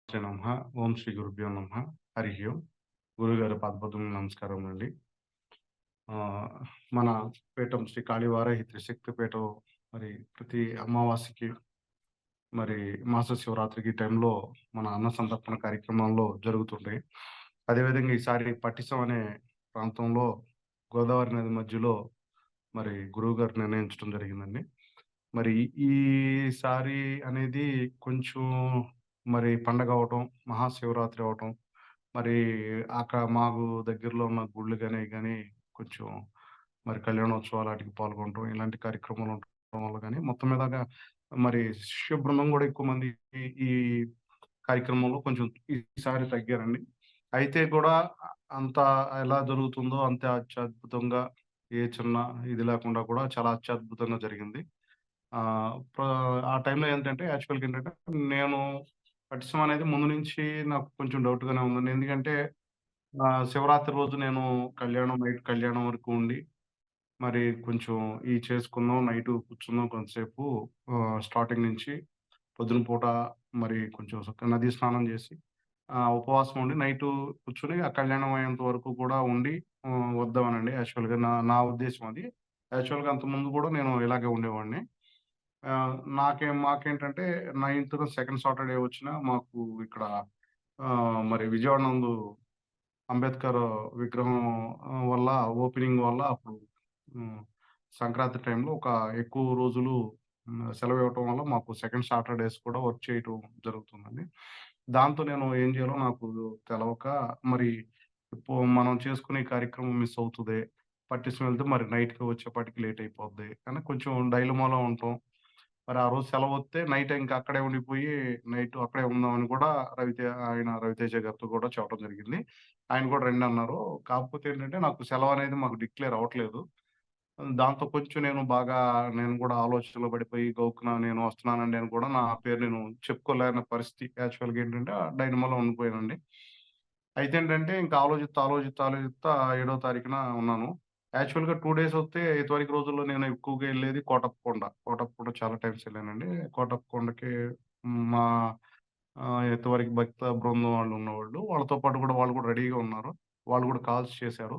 నమః. ఓం శ్రీ గురుభ్యో నమః. హరిః ఓం. గురువుగారి పాదపద్మములకు నమస్కారములండి. ఆహ్, మన పీఠం శ్రీ కాళీవారాహి త్రిశక్తి పీఠం మరి ప్రతి అమావాస్యకి, మరి మాస శివరాత్రికి టైంలో మన అన్న సంతర్పణ కార్యక్రమాల్లో జరుగుతుంటాయి. అదేవిధంగా ఈసారి పట్టిసం అనే ప్రాంతంలో గోదావరి నది మధ్యలో మరి గురువుగారు నిర్ణయించడం జరిగిందండి. మరి ఈసారి అనేది కొంచెం మరి పండగ అవ్వటం, మహాశివరాత్రి అవ్వటం, మరి మాకు దగ్గరలో ఉన్న గుళ్ళు గాని, అయి గాని కొంచెం మరి కళ్యాణోత్సవాలు ఆటికి పాల్గొనటం, ఇలాంటి కార్యక్రమాలు ఉండటం వల్ల గాని మొత్తం మీదగా మరి శిష్య బృందం గూడా ఎక్కువ మంది ఈ ఈ కార్యక్రమంలో కొంచెం ఈసారి తగ్గారండి. అయితే కూడా అంత ఎలా జరుగుతుందో అంతే అత్యద్భుతంగా ఏ చిన్న ఇది లేకుండా కూడా చాలా అత్యద్భుతంగా జరిగింది. ఆహ్, ప్ర ఆ టైంలో ఏంటంటే యాక్చువల్‌గా ఏంటంటే నేను పట్టిసం అనేది ముందు నుంచి నాకు కొంచెం డౌట్‌గానే ఉందండి. ఎందుకంటే శివరాత్రి రోజు నేను నైట్ కళ్యాణం వరకు ఉండి, మరి కొంచెం చేసుకుందాం నైటు కూర్చుందాం కొంతసేపు స్టార్టింగ్ నుంచి పొద్దున పూట మరి కొంచెం నదీ స్నానం చేసి, ఉపవాసం ఉండి నైటు కూర్చొని ఆ కళ్యాణం అయ్యేంత వరకు కూడా ఉండి వద్దామనండి యాక్చువల్‌గా నా నా ఉద్దేశ్యం అది. యాక్చువల్‌గా అంతకుముందు కూడా నేను ఇలాగే ఉండేవాడిని. మాకేంటంటే నైన్త్‌న సెకండ్ సాటర్‌డే వచ్చినా మాకు ఇక్కడ మరి విజయవాడ నందు అంబేద్కర్ విగ్రహం వల్ల ఓపెనింగ్ వల్ల అప్పుడు హ్మ్. సంక్రాంతి టైంలో ఒక ఎక్కువ రోజులు సెలవివ్వటం వల్ల మాకు సెకండ్ సాటర్‌డేస్ కూడా వర్క్ చేయటం జరుగుతుందండి. దాంతో నేను ఏం చేయాలో నాకు తెలవక మరి మనం చేసుకునే కార్యక్రమం మిస్ అవుతదే. పట్టిసం వెళ్తే మరి నైట్‌కి వచ్చేపాటికి లేట్ అయిపోద్ది అని కొంచెం డైలమాలో ఉంటాం. మరి ఆ రోజు సెలవొత్తే నైట్ ఇంక అక్కడే ఉండిపోయి నైట్ అక్కడే ఉందామని కూడా రవితేజ గారితో కూడా చెప్పడం జరిగింది. ఆయన కూడా రండన్నారు. కాకపోతే ఏంటంటే నాకు సెలవనేది మాకు డిక్లేర్ అవ్వట్లేదు. దాంతో కొంచెం నేను కూడా ఆలోచనలో పడిపోయి గబుక్కున నేను వస్తున్నానండి అని కూడా నా పేరు నేను చెప్పుకోలేని పరిస్థితి. యాక్చువల్‌గా ఏంటంటే డైనమాలో ఉండిపోయానండి. అయితే ఏంటంటే ఇంకా ఆలోచిత్తా ఏడో తారీఖున ఉన్నాను. యాక్చువల్‌గా 2 డేస్ వస్తే ఇదివరకు రోజుల్లో నేను ఎక్కువగా ఎళ్ళేది కోటప్పకొండ. కోటప్పకొండ చాలా టైమ్స్ ఎళ్ళానండి. కోటప్పకొండకి మా ఇంతవరకు భక్త బృందం వాళ్ళు ఉన్నవాళ్ళు. వాళ్ళతో పాటు కూడా వాళ్ళు కూడా రెడీగా ఉన్నారు. వాళ్ళు కూడా కాల్స్ చేశారు.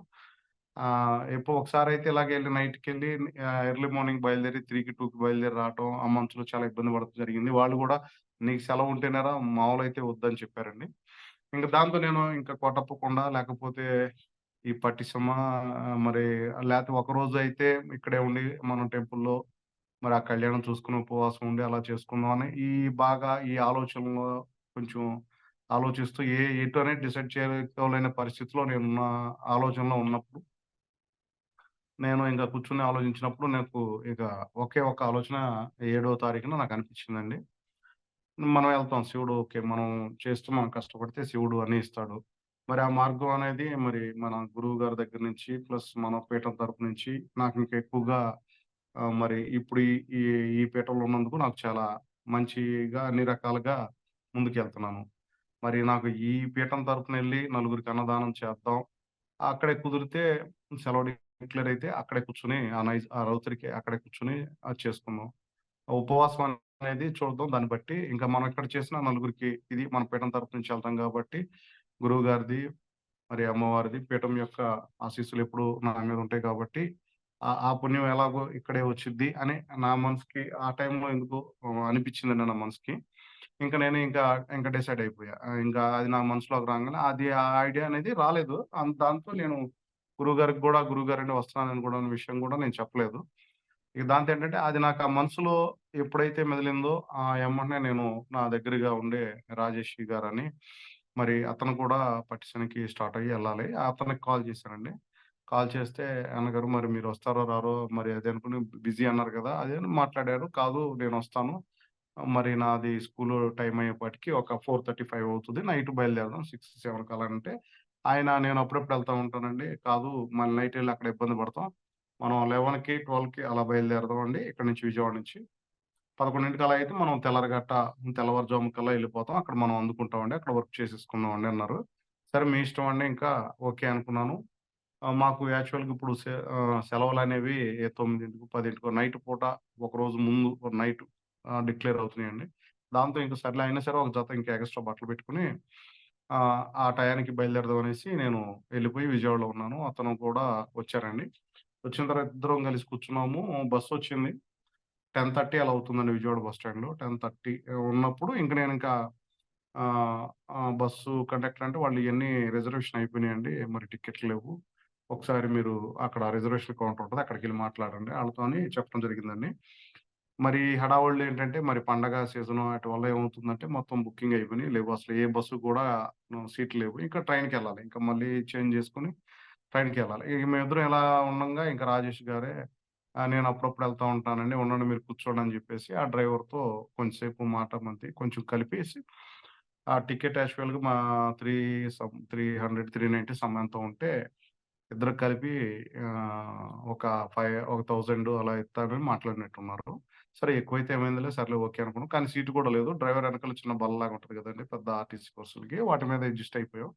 ఒకసారైతే ఇలాగే నైట్‌కెళ్ళి ఎర్లీ మార్నింగ్ బయలుదేరి 3కి, 2కి బయలుదేరి రావటం, ఆ మంచులో చాలా ఇబ్బంది పడటం జరిగింది. వాళ్ళు గూడా "నీకు సెలవు ఉంటేనేరా మామూలయితే వద్దని" చెప్పారండి. దాంతో నేను ఇంకా కోటప్పకొండ లేకపోతే ఈ పట్టిసమ మరి లేతే ఒకరోజు అయితే ఇక్కడే ఉండి మనం టెంపుల్‌లో మరి ఆ కళ్యాణం చూసుకొని ఉపవాసం ఉండి అలా చేసుకుందాం అని ఈ ఆలోచనలో కొంచెం ఆలోచిస్తూ ఎటు అనేది డిసైడ్ చేసుకోలేని పరిస్థితిలో ఆలోచనలో ఉన్నప్పుడు నేను ఇంక కూర్చొని ఆలోచించినప్పుడు నాకు ఇక ఒకే ఒక ఆలోచన ఏడో తారీఖున నాకనిపించిందండి. మనం వెళ్తాం శివుడు ఓకే. మనం కష్టపడితే శివుడు అన్నీ ఇస్తాడు. మరి ఆ మార్గం అనేది మరి మన గురువు గారి దగ్గర నుంచి ప్లస్ మన పీఠం తరపు నుంచి నాకింక ఎక్కువగా మరి ఇప్పుడు ఈ ఈ ఈ పీఠంలో ఉన్నందుకు నాకు చాలా మంచిగా అన్ని రకాలుగా ముందుకెళ్తున్నాను. మరి నాకు ఈ పీఠం తరపునెళ్లి నలుగురికి అన్నదానం చేద్దాం. అక్కడే కుదిరితే సెలవు డిక్లేర్ అయితే అక్కడే కూర్చొని ఆ రాత్రికి అక్కడే కూర్చొని అది చేసుకుందాం. ఉపవాసం అనేది చూద్దాం దాన్ని బట్టి ఇంకా మనం ఇక్కడ చేసిన నలుగురికి ఇది మన పీఠం తరపు నుంచి వెళ్తాం కాబట్టి గురువుగారిది, మరి అమ్మవారిది పీఠం యొక్క ఆశీస్సులు ఎప్పుడూ నా మీద ఉంటాయి కాబట్టి ఆ పుణ్యం ఎలాగో ఇక్కడే వచ్చిద్ది అని నా మనసుకి ఆ టైంలో ఎందుకో అనిపించిందండి నా మనసుకి. ఇంక నేను ఇంకా డిసైడ్ అయిపోయా. ఇంకా అది నా మనసులోకి రాంగానే ఆ ఐడియా అనేది రాలేదు. దాంతో నేను గురువుగారండి వస్తున్నానని కూడా విషయం కూడా నేను చెప్పలేదు. ఇక దాంతో ఏంటంటే అది నాకు ఆ మనసులో ఎప్పుడైతే మెదిలిందో ఎమ్మటనే నేను నా దగ్గరగా ఉండే రాజేష్ గారని మరి అతను కూడా పట్టిసనికి స్టార్ట్ అయ్యి ఎళ్ళాలి. అతనికి కాల్ చేశానండి. కాల్ చేస్తే అన్నగారు మరి మీరొస్తారో రారో మరి అది అనుకుని బిజీ అన్నారు కదా! అది అని మాట్లాడారు. కాదు నేనొస్తాను. మరి నాది స్కూలు టైమ్ అయ్యేపాటికి ఒక 4:35 అవుతది. నైట్ బయలుదేరదాం 6, 7 కలా అంటే, నేను అప్పుడప్పుడు ఎళ్తా ఉంటానండి. కాదు మళ్ళీ నైట్ ఎళ్లి అక్కడ ఇబ్బంది పడతాం. మనం 11కి, 12కి అలా బయలుదేరదామండి ఇక్కడి నుంచి విజయవాడ నుంచి. 11:00 అలా అయితే మనం తెల్లవారుజాముకల్లా ఎళ్ళిపోతాం. అక్కడ మనం అందుకుంటామండి. అక్కడ వర్క్ చేసేసుకుందామండి అన్నారు. సరే మీ ఇష్టం అండి ఇంకా ఓకే అనుకున్నాను. మాకు యాక్చువల్‌గా ఇప్పుడు సెలవులనేవి 9:00కో, 10:00కో నైట్ పూట ఒకరోజు ముందు నైట్ డిక్లేర్ అవుతున్నాయండి. దాంతో ఇంక సర్లే అయినా సరే ఒక జత ఇంకా ఎక్స్‌ట్రా బట్టలు పెట్టుకొని ఆ టయానికి బయలుదేరదాం అనేసి నేను ఎళ్ళిపోయి విజయవాడలో ఉన్నాను. అతను కూడా వచ్చారండి. వచ్చిన తర్వాత ఇద్దరం కలిసి కూర్చున్నాము. బస్సొచ్చింది. 10:30 అలా అవుతుందండి విజయవాడ బస్ స్టాండ్‌లో. 10:30 ఉన్నప్పుడు ఇంక నేనింకా ఆహ్, బస్సు కండక్టర్ అంటే వాళ్ళు ఇయన్నీ రిజర్వేషన్ అయిపోయినాయండి. మరి టికెట్లు లేవు. ఒకసారి మీరు అక్కడ రిజర్వేషన్ కౌంటర్ ఉంటది. అక్కడికెళ్ళి మాట్లాడండి ఆళ్ళతోని చెప్పడం జరిగిందండి. మరి హడావుడిలో ఏంటంటే మరి పండగ సీజను ఆటి వల్ల ఏమవుతుందంటే మొత్తం బుకింగ్ అయిపోయినాయి. లేవు అసలు ఏ బస్సు కూడా సీట్లు లేవు. ఇంకా ట్రైన్‌కెళ్ళాలి. ఇంకా మళ్ళీ చేంజ్ చేసుకొని ట్రైన్‌కెళ్ళాలి. ఇక మేమిద్దరం ఇలా ఉండంగా ఇంకా రాజేష్ గారే నేను అప్పుడప్పుడు ఎళ్తా ఉంటానండి. ఉండండి మీరు కూర్చోండి అని జెప్పేసి ఆ డ్రైవర్‌తో కొంచెంసేపు మాట మధ్య కొంచెం కలిపేసి ఆ టికెట్ యాక్చువల్‌గా 300, 390 ఎంతో ఉంటే ఇద్దరికి కలిపి ఒక 1000 అలా ఇత్తారని మాట్లాడినట్టున్నారు. సరే ఎక్కువైతే ఏమైందిలే సర్లే ఓకే అనుకున్నాం. కానీ సీట్ కూడా లేదు. డ్రైవర్ ఎనకాల చిన్న బల్లలాగా ఉంటది గదండీ! పెద్ద ఆర్‌టీసీ బస్సులకి. వాటి మీద అడ్జస్ట్ అయిపోయాం.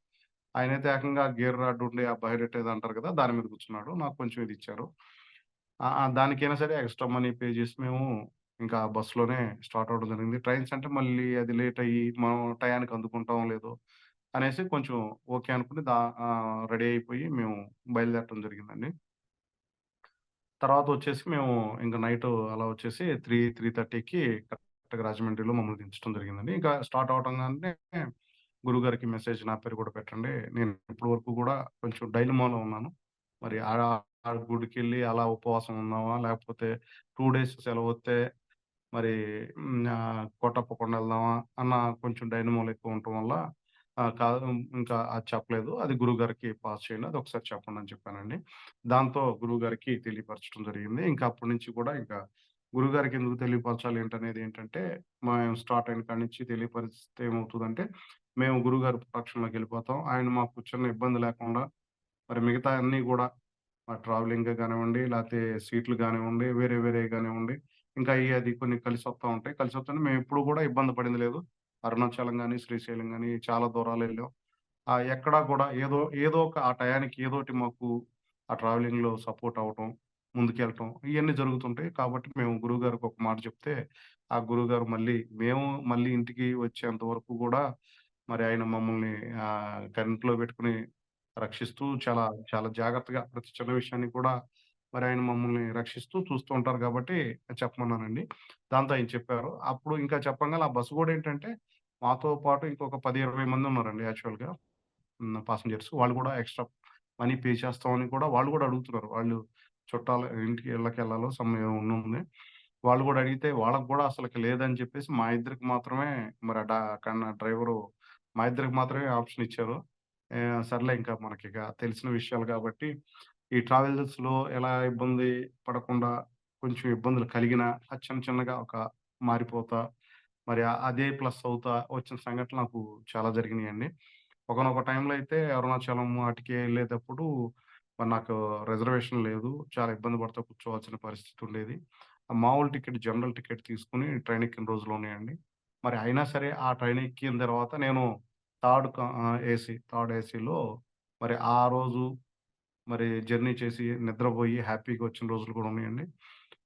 ఆయనైతే ఏకంగా గేర్ రాడ్ ఉండి ఆ బైరెట్ ఏదో అంటారు కదా! దాని మీద కూర్చున్నాడు. నాకు కొంచెం ఇది ఇచ్చారు. దానికైనా సరే ఎక్స్‌ట్రా మనీ పే చేసి మేము ఇంకా బస్‌లోనే స్టార్ట్ అవ్వడం జరిగింది. ట్రైన్స్ అంటే మళ్ళీ అది లేట్ అయ్యి మనం టయానికి అందుకుంటామో లేదో అనేసి కొంచెం ఓకే అనుకుని రెడీ అయిపోయి మేము బయలుదేరటం జరిగిందండి. తర్వాతొచ్చేసి మేము ఇంక నైటు అలా వచ్చేసి 3:30కి కరెక్ట్‌గా రాజమండ్రిలో మమ్మల్ని దించడం జరిగిందండి. ఇంకా స్టార్ట్ అవ్వటంగానే గురువుగారికి మెసేజ్ నా పేరు కూడా పెట్టండి. నేను ఇప్పటి వరకు కూడా కొంచెం డైలమాలో ఉన్నాను. మరి ఆ గుడికెళ్ళి అలా ఉపవాసం ఉందామా? లేకపోతే 2 డేస్ సెలవొత్తే మరి కోటప్ప కొండ ఎళ్దామా? అన్న కొంచెం డైనమోలో ఎక్కువ ఉండటం వల్ల కాదు ఇంకా అది చెప్పలేదు. అది గురువుగారికి పాస్ చేయండి. అదొకసారి చెప్పండని చెప్పానండి. దాంతో గురువుగారికి తెలియపరచడం జరిగింది. ఇంకా అప్పటి నుంచి కూడా ఇంకా గురువుగారికి ఎందుకు తెలియపరచాలి ఏంటనేది ఏంటంటే, మేము స్టార్ట్ అయిన కాడి నుంచి తెలియపరిస్తే ఏమవుతదంటే, మేము గురువుగారి పక్షంలోకెళ్ళిపోతాం. ఆయన మాకు చిన్న ఇబ్బంది లేకుండా మరి మిగతా అన్నీ గూడా ట్రావెలింగే గానివ్వండి, లేతే సీట్లు గానివ్వండి, వేరే వేరేయి గానివ్వండి, ఇంకా అది కొన్ని కలిసొస్తా ఉంటాయి. కలిసొస్తుంటే మేమెప్పుడు గూడా ఇబ్బంది పడింది లేదు. అరుణాచలం గాని, శ్రీశైలం గాని చాలా దూరాలెళ్ళాం. ఎక్కడా కూడా ఏదో ఒక ఆ టయానికి ఏదోటి మాకు ఆ ట్రావెలింగ్‌లో సపోర్ట్ అవ్వటం, ముందుకెళ్ళటం ఇయన్నీ జరుగుతుంటాయి. కాబట్టి మేము గురువుగారికి ఒక మాట చెప్తే, ఆ గురువుగారు మళ్ళీ ఇంటికి వచ్చేంత వరకు గూడా మరి ఆయన మమ్మల్ని కంట్లో పెట్టుకొని రక్షిస్తూ చాలా, చాలా జాగ్రత్తగా ప్రతి చిన్న విషయాన్ని కూడా మరి ఆయన మమ్మల్ని రక్షిస్తూ చూస్తూ ఉంటారు కాబట్టి చెప్పమన్నానండి. దాంతో ఆయన చెప్పారు. అప్పుడు ఇంకా చెప్పంగానే ఆ బస్సు గూడా ఏంటంటే మాతో పాటు ఇంకొక 10, 20 మందున్నారండి యాక్చువల్‌గా. పాసెంజర్స్. వాళ్ళు గూడా ఎక్స్‌ట్రా మనీ పే చేస్తామని కూడా వాళ్ళు గూడా అడుగుతున్నారు. వాళ్ళు చుట్టాల ఇంటికి ఇళ్ళకెళ్ళాలో ఏమో ఉంది. వాళ్ళు గూడా అడిగితే వాళ్ళకి గూడా అసలకి లేదని చెప్పేసి మా ఇద్దరికి మాత్రమే మరి డ్రైవరు మా ఇద్దరికి మాత్రమే ఆప్షన్ ఇచ్చారు. సర్లే ఇంకా మనకిక తెలిసిన విషయాలు గాబట్టి, ఈ ట్రావెల్స్‌లో ఎలా ఇబ్బంది పడకుండా కొంచెం ఇబ్బందులు కలిగినా చిన్న చిన్నగా మారిపోతా మరి అదే ప్లస్ అవుతా వచ్చిన సంఘటనలు నాకు చాలా జరిగినియండి. ఒకానొక టైంలో అయితే అరుణాచలం ఆటికి ఎళ్ళేటప్పుడు మరి నాకు రిజర్వేషన్ లేదు. చాలా ఇబ్బంది పడతా కూర్చోవాల్సిన పరిస్థితి ఉండేది. ఆ మామూలు టికెట్ జనరల్ టికెట్ తీసుకొని ట్రైన్ ఎక్కిన రోజులున్నాయండి. మరి అయినా సరే ఆ ట్రైన్ ఎక్కిన తర్వాత నేను థర్డ్ ఏసీలో మరి ఆ రోజు మరి జర్నీ చేసి నిద్రబోయి హ్యాపీగా వచ్చిన రోజులు కూడా ఉన్నాయండి.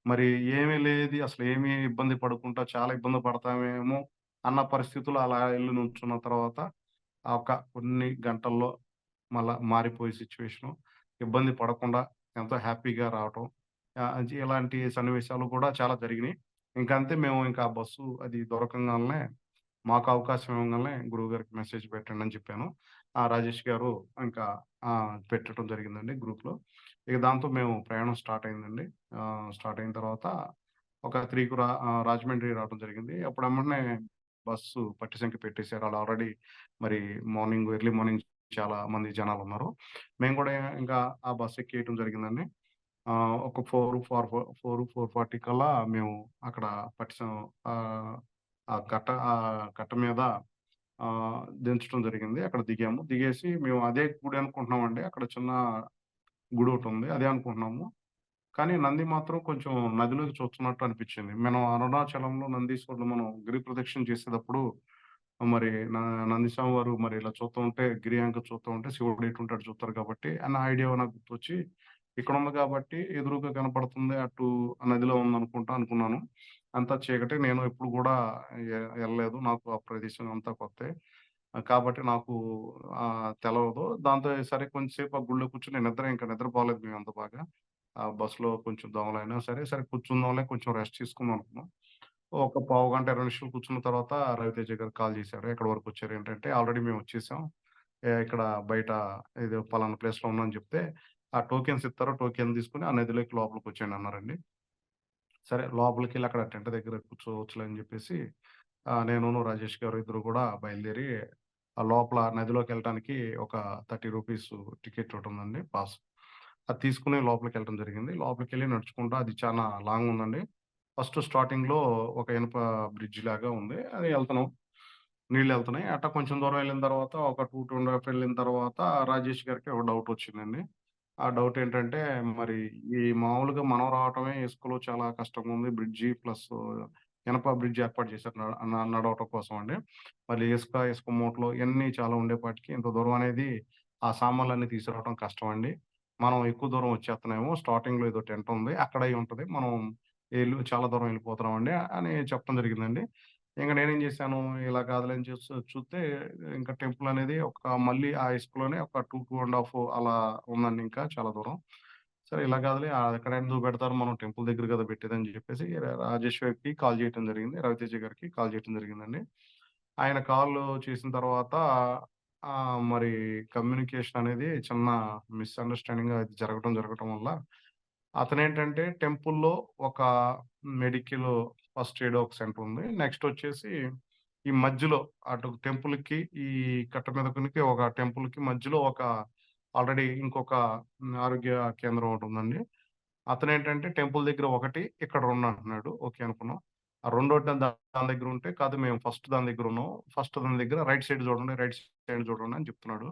మరి ఏమీ లేది అసలేమీ ఇబ్బంది పడకుండా చాలా ఇబ్బంది పడతామేమో అన్న పరిస్థితిలో అలా ఎళ్లి నుంచున్న తర్వాత ఒక కొన్ని గంటల్లో మళ్ళా మారిపోయే సిట్యుయేషను. ఇబ్బంది పడకుండా ఎంతో హ్యాపీగా రావటం. ఇలాంటి సన్నివేశాలు కూడా చాలా జరిగినియి. ఇంకంతే మేము ఇంకా ఆ బస్సు అది దొరకంగాల్నే మాకు అవకాశం ఇవ్వంగాల్నే గురువుగారికి మెసేజ్ పెట్టండని చెప్పాను. రాజేష్ గారు ఇంకా పెట్టడం జరిగిందండి గ్రూప్‌లో. ఇక దాంతో మేము ప్రయాణం స్టార్ట్ అయిందండి. స్టార్ట్ అయిన తర్వాత ఒక 3కి రాజమండ్రి రావడం జరిగింది. అప్పుడు ఎమ్మటనే బస్సు పట్టి సంఖ్య పెట్టేసారు. ఆళ్ళు ఆల్రెడీ మరి ఎర్లీ మార్నింగ్ చాలా మంది జనాలున్నారు. మేము కూడా ఇంకా ఆ బస్ ఎక్కేయటం జరిగిందండి. ఒక 4:40 కల్లా మేము అక్కడ పట్టిసం ఆహ్, ఆ కట్ట మీద దించటం జరిగింది. అక్కడ దిగాము. దిగేసి మేము అదే గుడి అనుకుంటున్నామండి. అక్కడ చిన్న గుడోటుంది. అదే అనుకుంటున్నాము. కానీ నంది మాత్రం కొంచెం నదిలోకి చూస్తున్నట్టు అనిపిచ్చింది. మనం అరుణాచలంలో, నందీశ్వరులు మనం గిరి ప్రదక్షిణ చేసేటప్పుడు మరి నందిస్వామి వారు మరి ఇలా చూస్తూ ఉంటే గిరి యాంక చూస్తూ ఉంటే శివుడు ఎటుంటాడో చూస్తారు కాబట్టి అన్న ఐడియా నాకు గుర్తొచ్చి ఇక్కడుంది కాబట్టి ఎదురుగా కనపడుతుంది. అటు నదిలో ఉందనుకుంటా అనుకున్నాను. అంతా చీకటి. నేను ఎప్పుడు గూడా ఎళ్ళలేదు. నాకు ఆ ప్రదేశం అంతా కొత్తే. కాబట్టి నాకు తెలవదు. దాంతో సరే కొంచెం సేపు ఆ గుడిలో కూర్చొని ఇంక నిద్రపోలేదు మేమంత బాగా. బస్సులో కొంచెం దోమలైనా సరే, సరే కూర్చుందాంలే కొంచెం రెస్ట్ తీసుకుందాం అనుకున్నాం. ఒక పావుగంట, 20 నిమిషాలు కూర్చున్న తర్వాత రవితేజ గారు కాల్ చేశారు. ఎక్కడి వరకొచ్చారు ఏంటంటే, ఆల్రెడీ మేమొచ్చేసాం. ఇక్కడ బయట ఏదో పలానా ప్లేస్‌లో ఉన్నాం అని చెప్తే, ఆ టోకెన్స్ ఇత్తారు. టోకెన్ తీసుకొని ఆ నదిలోకి లోపలికొచ్చేయండి అన్నారండి. సరే లోపలికెళ్ళి అక్కడ టెంట్ దగ్గర కూర్చోవచ్చులే అని చెప్పేసి నేనును రాజేష్ గారు ఇద్దరు కూడా బయలుదేరి ఆ లోపల నదిలోకెళ్ళటానికి ఒక రూ. 30 టికెట్ ఒకటుందండి పాస్. అది తీసుకొని లోపలికెళ్ళటం జరిగింది. లోపలికెళ్ళి నడుచుకుంటా అది చానా లాంగ్ ఉందండి. ఫస్ట్ స్టార్టింగ్‌లో ఒక ఇనుప బ్రిడ్జ్ లాగా ఉంది. అది ఎళ్తున్నాం. నీళ్లెళ్తున్నాయి. అట్టా కొంచెం దూరం ఎళ్ళిన తర్వాత ఒక 2 వెళ్ళిన తర్వాత రాజేష్ గారికి ఒక డౌటొచ్చిందండి. ఆ డౌటేంటంటే మరి ఈ మామూలుగా మనం రావటమే ఇసుకలో చాలా కష్టంగా ఉంది. బ్రిడ్జి ప్లస్ ఇనప బ్రిడ్జ్ ఏర్పాటు చేశారు నడవటం కోసం అండి. మళ్ళీ ఇసుక మూటలు ఇయన్నీ చాలా ఉండేపాటికి ఇంత దూరం అనేది ఆ సామాన్లన్నీ తీసుకురావడం కష్టమండి. మనం ఎక్కువ దూరం వచ్చేత్తన్నాము. స్టార్టింగ్‌లో ఏదో టెంట్ ఉంది. అక్కడ అయ్యుంటది. మనం చాలా దూరం ఎళ్ళిపోతున్నామండి అని చెప్పడం జరిగిందండి. ఇంక నేనేం జేశాను, ఇలా కాదులే అని చూస్తే ఇంకా టెంపుల్ అనేది మళ్ళీ ఆ ఇసుకలోనే ఒక 2 అలా ఉందండి ఇంకా చాలా దూరం. సరే ఇలా కాదులే ఎక్కడైనా చూపెడతారు. మనం టెంపుల్ దగ్గర కదా పెట్టేదని చెప్పేసి రాజేశ్వరికి కాల్ చేయటం జరిగింది. రవితేజ గారికి కాల్ చేయటం జరిగిందండి. ఆయన కాల్ చేసిన తర్వాత మరి కమ్యూనికేషన్ అనేది చిన్న మిస్‌అండర్‌స్టాండింగ్ అది జరగటం వల్ల అతనేంటంటే టెంపుల్‌లో ఒక మెడికల్ ఫస్ట్ ఎయిడ్ ఒక సెంటర్ ఉంది. నెక్స్ట్ వచ్చేసి ఈ మధ్యలో అటు టెంపుల్‌కి ఈ కట్ట మీదకునికి ఒక టెంపుల్‌కి మధ్యలో ఆల్రెడీ ఇంకొక ఆరోగ్య కేంద్రం ఒకటుందండి. అతనేంటంటే టెంపుల్ దగ్గర ఒకటి, ఇక్కడ 2 అంటున్నాడు. ఓకే అనుకున్నాం. ఆ రెండో దాని దగ్గర ఉంటే కాదు మేము ఫస్ట్ దాని దగ్గరున్నాం. ఫస్ట్ దాని దగ్గర రైట్ సైడ్ చూడండి, రైట్ సైడ్ చూడండి అని చెప్తున్నాడు.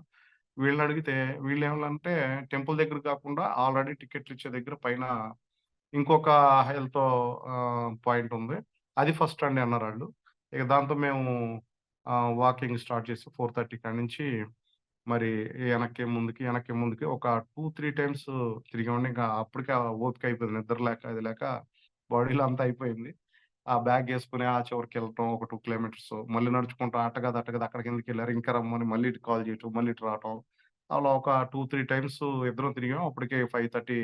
వీళ్ళనడిగితే వీళ్ళేమన్నంటే టెంపుల్ దగ్గర కాకుండా ఆల్రెడీ టికెట్లు ఇచ్చే దగ్గర పైన ఇంకొక హెల్త్ పాయింట్ ఉంది. అది ఫస్ట్ అండి అన్నారాళ్ళు. ఇక దాంతో మేము వాకింగ్ స్టార్ట్ చేసి 4:30 కాడ నుంచి మరి వెనక్కి ముందుకి ఒక 2, 3 టైమ్స్ తిరిగామండి. ఇంకా అప్పటికే ఆ ఓపిక అయిపోయింది. నిద్ర లేక, అది లేక బాడీలో అంతా అయిపోయింది. ఆ బ్యాగేసుకొని ఆ చివరికెళ్ళటం ఒక 2 కిలోమీటర్స్ మళ్ళీ నడుచుకుంటూ అట్ట కాదు అక్కడికి ఎందుకెళ్లారు ఇంకా రమ్మని మళ్ళీ ఇటు కాల్ చేయటం, మళ్ళీ ఇటు రావటం. అలా ఒక 2, 3 టైమ్స్ ఇద్దరం తిరిగాం. అప్పటికే 5:30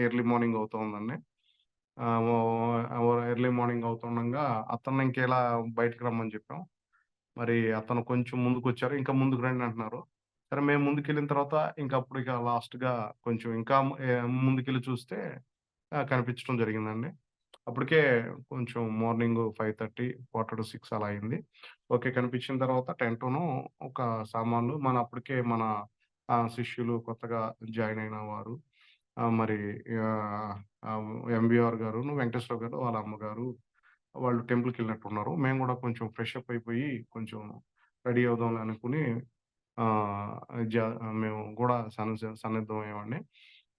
ఎర్లీ మార్నింగ్ అవుతూ ఉందండి. ఆహ్, ఓ ఎర్లీ మార్నింగ్ అవుతుండంగా అతన్ని ఇంకిలా బయటికి రమ్మని చెప్పాం. మరి అతను కొంచెం ముందుకొచ్చారు. ఇంకా ముందుకు రండి అంటున్నారు. సరే మేము ముందుకెళ్ళిన తర్వాత ఇంకప్పుడు లాస్ట్‌గా కొంచెం ఇంకా ముందుకెళ్ళి చూస్తే కనిపించడం జరిగిందండి. అప్పటికే కొంచెం మార్నింగ్ 5:30, 5:45 అలా అయింది. ఓకే. కనిపించిన తర్వాత టెంటును, ఒక సామాన్లు అప్పటికే మన శిష్యులు కొత్తగా జాయిన్ అయిన వారు మరి ఆహ్, ఆహ్, ఎంబీఆర్ గారును, వెంకటేశ్వరరావు గారు, వాళ్ళ అమ్మగారు వాళ్ళు టెంపుల్‌కెళ్ళినట్టున్నారు. మేము గూడా కొంచెం ఫ్రెష్ అప్ అయిపోయి, కొంచెం రెడీ అవుదాంలే అనుకుని ఆహ్, జ మేము గూడా సన్నిద్ధమయ్యామండి.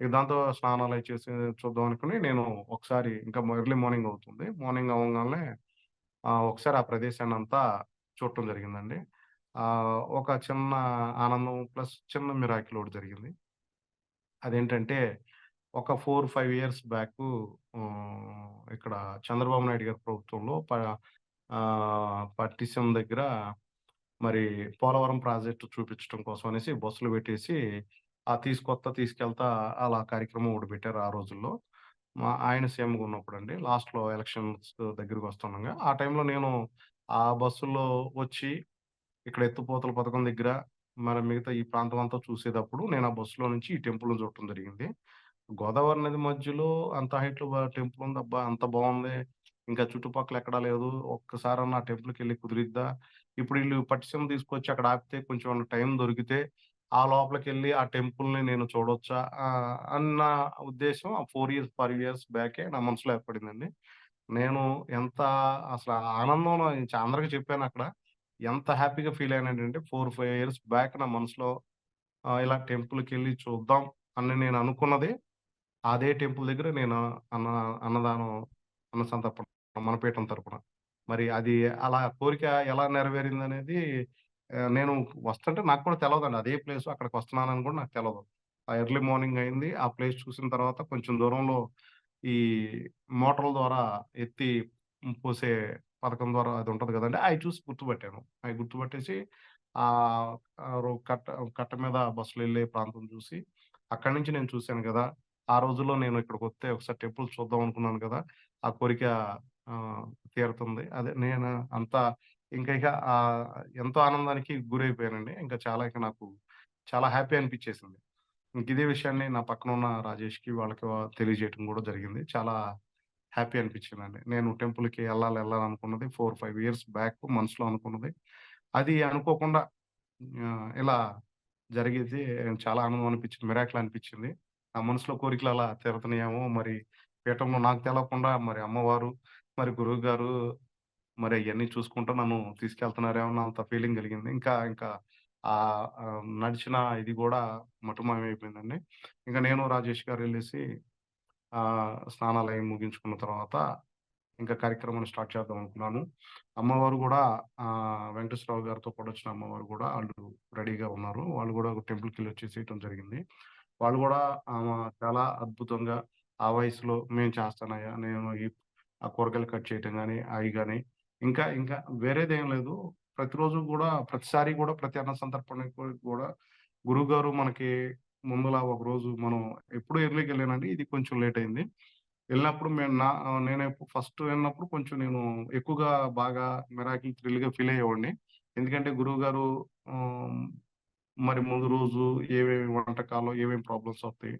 ఇక దాంతో స్నానాలయి చేసి చూద్దాం అనుకుని నేను ఒకసారి ఇంకా ఎర్లీ మార్నింగ్ అవుతుంది. మార్నింగ్ అవ్వంగాల్నే ఒకసారి ఆ ప్రదేశాన్నంతా చూడటం జరిగిందండి. ఒక చిన్న ఆనందం ప్లస్ చిన్న మిరాకిల్ ఒకటి జరిగింది. అదేంటంటే ఒక 4, 5 ఇయర్స్ బ్యాకు ఇక్కడ చంద్రబాబు నాయుడు గారి ప్రభుత్వంలో పట్టిసీమ దగ్గర మరి పోలవరం ప్రాజెక్ట్ చూపించటం కోసం అనేసి బస్సులు పెట్టేసి తీసుకెళ్తా అలా కార్యక్రమం ఒకటి పెట్టారు ఆ రోజుల్లో. ఆయన సీఎంగా ఉన్నప్పుడండి. లాస్ట్‌లో ఎలక్షన్స్ దగ్గరకొస్తుండంగా. ఆ టైంలో నేను ఆ బస్సుల్లో వచ్చి ఇక్కడ ఎత్తిపోతల పథకం దగ్గర మరి మిగతా ఈ ప్రాంతం అంతా చూసేటప్పుడు నేను ఆ బస్సులో నుంచి ఈ టెంపుల్‌ని చూడటం జరిగింది. గోదావరి నది మధ్యలో అంత హైట్‌లో టెంపుల్ ఉంది. అబ్బా! అంత బావుంది. ఇంకా చుట్టుపక్కల ఎక్కడా లేదు. ఒక్కసారన్నా ఆ టెంపుల్‌కెళ్ళి కుదిరిద్దా? ఇప్పుడు ఈళ్ళు పట్టిసీమ తీసుకొచ్చి అక్కడ ఆపితే కొంచెం ఏమన్నా టైం దొరికితే, ఆ లోపలికెళ్ళి ఆ టెంపుల్‌ని నేను చూడొచ్చా? అన్న ఉద్దేశ్యం ఆ 5 ఇయర్స్ బ్యాకే నా మనసులో ఏర్పడిందండి. నేను ఎంత అసల ఆనందంలో అందరికి చెప్పానక్కడ. ఎంత హ్యాపీగా ఫీల్ అయ్యానంటే 4, 5 ఇయర్స్ బ్యాక్ నా మనసులో ఇలా టెంపుల్‌కెళ్ళి చూద్దాం అని నేను అనుకున్నది అదే టెంపుల్ దగ్గర నేను అన్న అన్నదానం, అన్న సంతర్పణ మన పీఠం తరపున. మరి అది అలా కోరిక ఎలా నెరవేరిందనేది నేను వస్తుంటే నాకు కూడా తెలవదండి. అదే ప్లేసు అక్కడికొస్తున్నానని కూడా నాకు తెలవదు. ఎర్లీ మార్నింగ్ అయింది. ఆ ప్లేస్ చూసిన తర్వాత కొంచెం దూరంలో ఈ మోటార్ల ద్వారా ఎత్తి పోసే పథకం ద్వారా అది ఉంటది గదండీ! అయి చూసి గుర్తుపట్టాను. అయి గుర్తుపట్టేసి ఆహ్, ఆహ్, రో కట్ట కట్ట మీద బస్సులెళ్ళే ప్రాంతం చూసి, అక్కడి నుంచి నేను చూసాను గదా! ఆ రోజుల్లో నేను ఇక్కడికొస్తే ఒకసారి టెంపుల్ చూద్దాం అనుకున్నాను గదా! ఆ కోరిక ఆహ్, తీరుతుంది. అదే నేను అంత ఇక ఎంతో ఆనందానికి గురైపోయానండి. ఇంకా చాలా ఇక నాకు చాలా హ్యాపీ అనిపిచ్చేసింది. ఇదే విషయాన్ని నా పక్కనున్న రాజేష్‌కి వాళ్ళకి తెలియజేయటం గూడా జరిగింది. చాలా హ్యాపీ అనిపిచ్చిందండి. నేను టెంపుల్‌కి ఎళ్ళాలనుకున్నది 4, 5 ఇయర్స్ బ్యాక్ మనసులో అనుకున్నది. అది అనుకోకుండా ఇలా జరిగేది చాలా ఆనందం అనిపిచ్చింది. మిరాకిల్ అనిపిచ్చింది. నా మనసులో కోరికలు అలా తీరుతున్నాయేమో మరి పీఠంలో నాకు తెలవకుండా మరి అమ్మవారు, మరి గురువుగారు మరి అయన్నీ చూసుకుంటూ నన్ను తీసుకెళ్తున్నారేమో అన్నంత ఫీలింగ్ కలిగింది. ఇంకా నడిచిన ఇది గూడా మటుమాయమైపోయిందండి. ఇంక నేను, రాజేష్ గారు ఎళ్ళేసి స్నానాలయి ముగించుకున్న తర్వాత ఇంకా కార్యక్రమాన్ని స్టార్ట్ చేద్దాం అనుకున్నాను. అమ్మవారు గూడా వెంకటేశ్వరరావు గారితో పాటొచ్చిన అమ్మవారు గూడా ఆళ్ళు రెడీగా ఉన్నారు. వాళ్ళు గూడా టెంపుల్‌కెళ్ళొచ్చేసేయటం జరిగింది. వాళ్ళు గూడా చాలా అద్భుతంగా ఆ వయసులో మేము చేస్తానయ్యా నేను ఆ కూరగాయలు కట్ చేయటం గాని, అయి గాని ఇంకా వేరేదేం లేదు. ప్రతిరోజు గూడా ప్రతిసారి గూడా ప్రతి అన్న సంతర్పణకి గూడా గురువుగారు మనకి ముందులా ఒకరోజు మనం ఎప్పుడు ఎర్లీగెళ్ళానండి. ఇది కొంచెం లేట్ అయింది. ఎళ్ళినప్పుడు నేను ఫస్ట్ వెళ్ళినప్పుడు కొంచెం నేను ఎక్కువగా బాగా మిరాకిల్ థ్రిల్‌గా ఫీల్ అయ్యేవాడిని. ఎందుకంటే గురువుగారు ఆహ్, మరి ముందు రోజు ఏవేమి వంటకాలు, ఏమేమి ప్రాబ్లమ్స్ వస్తాయి,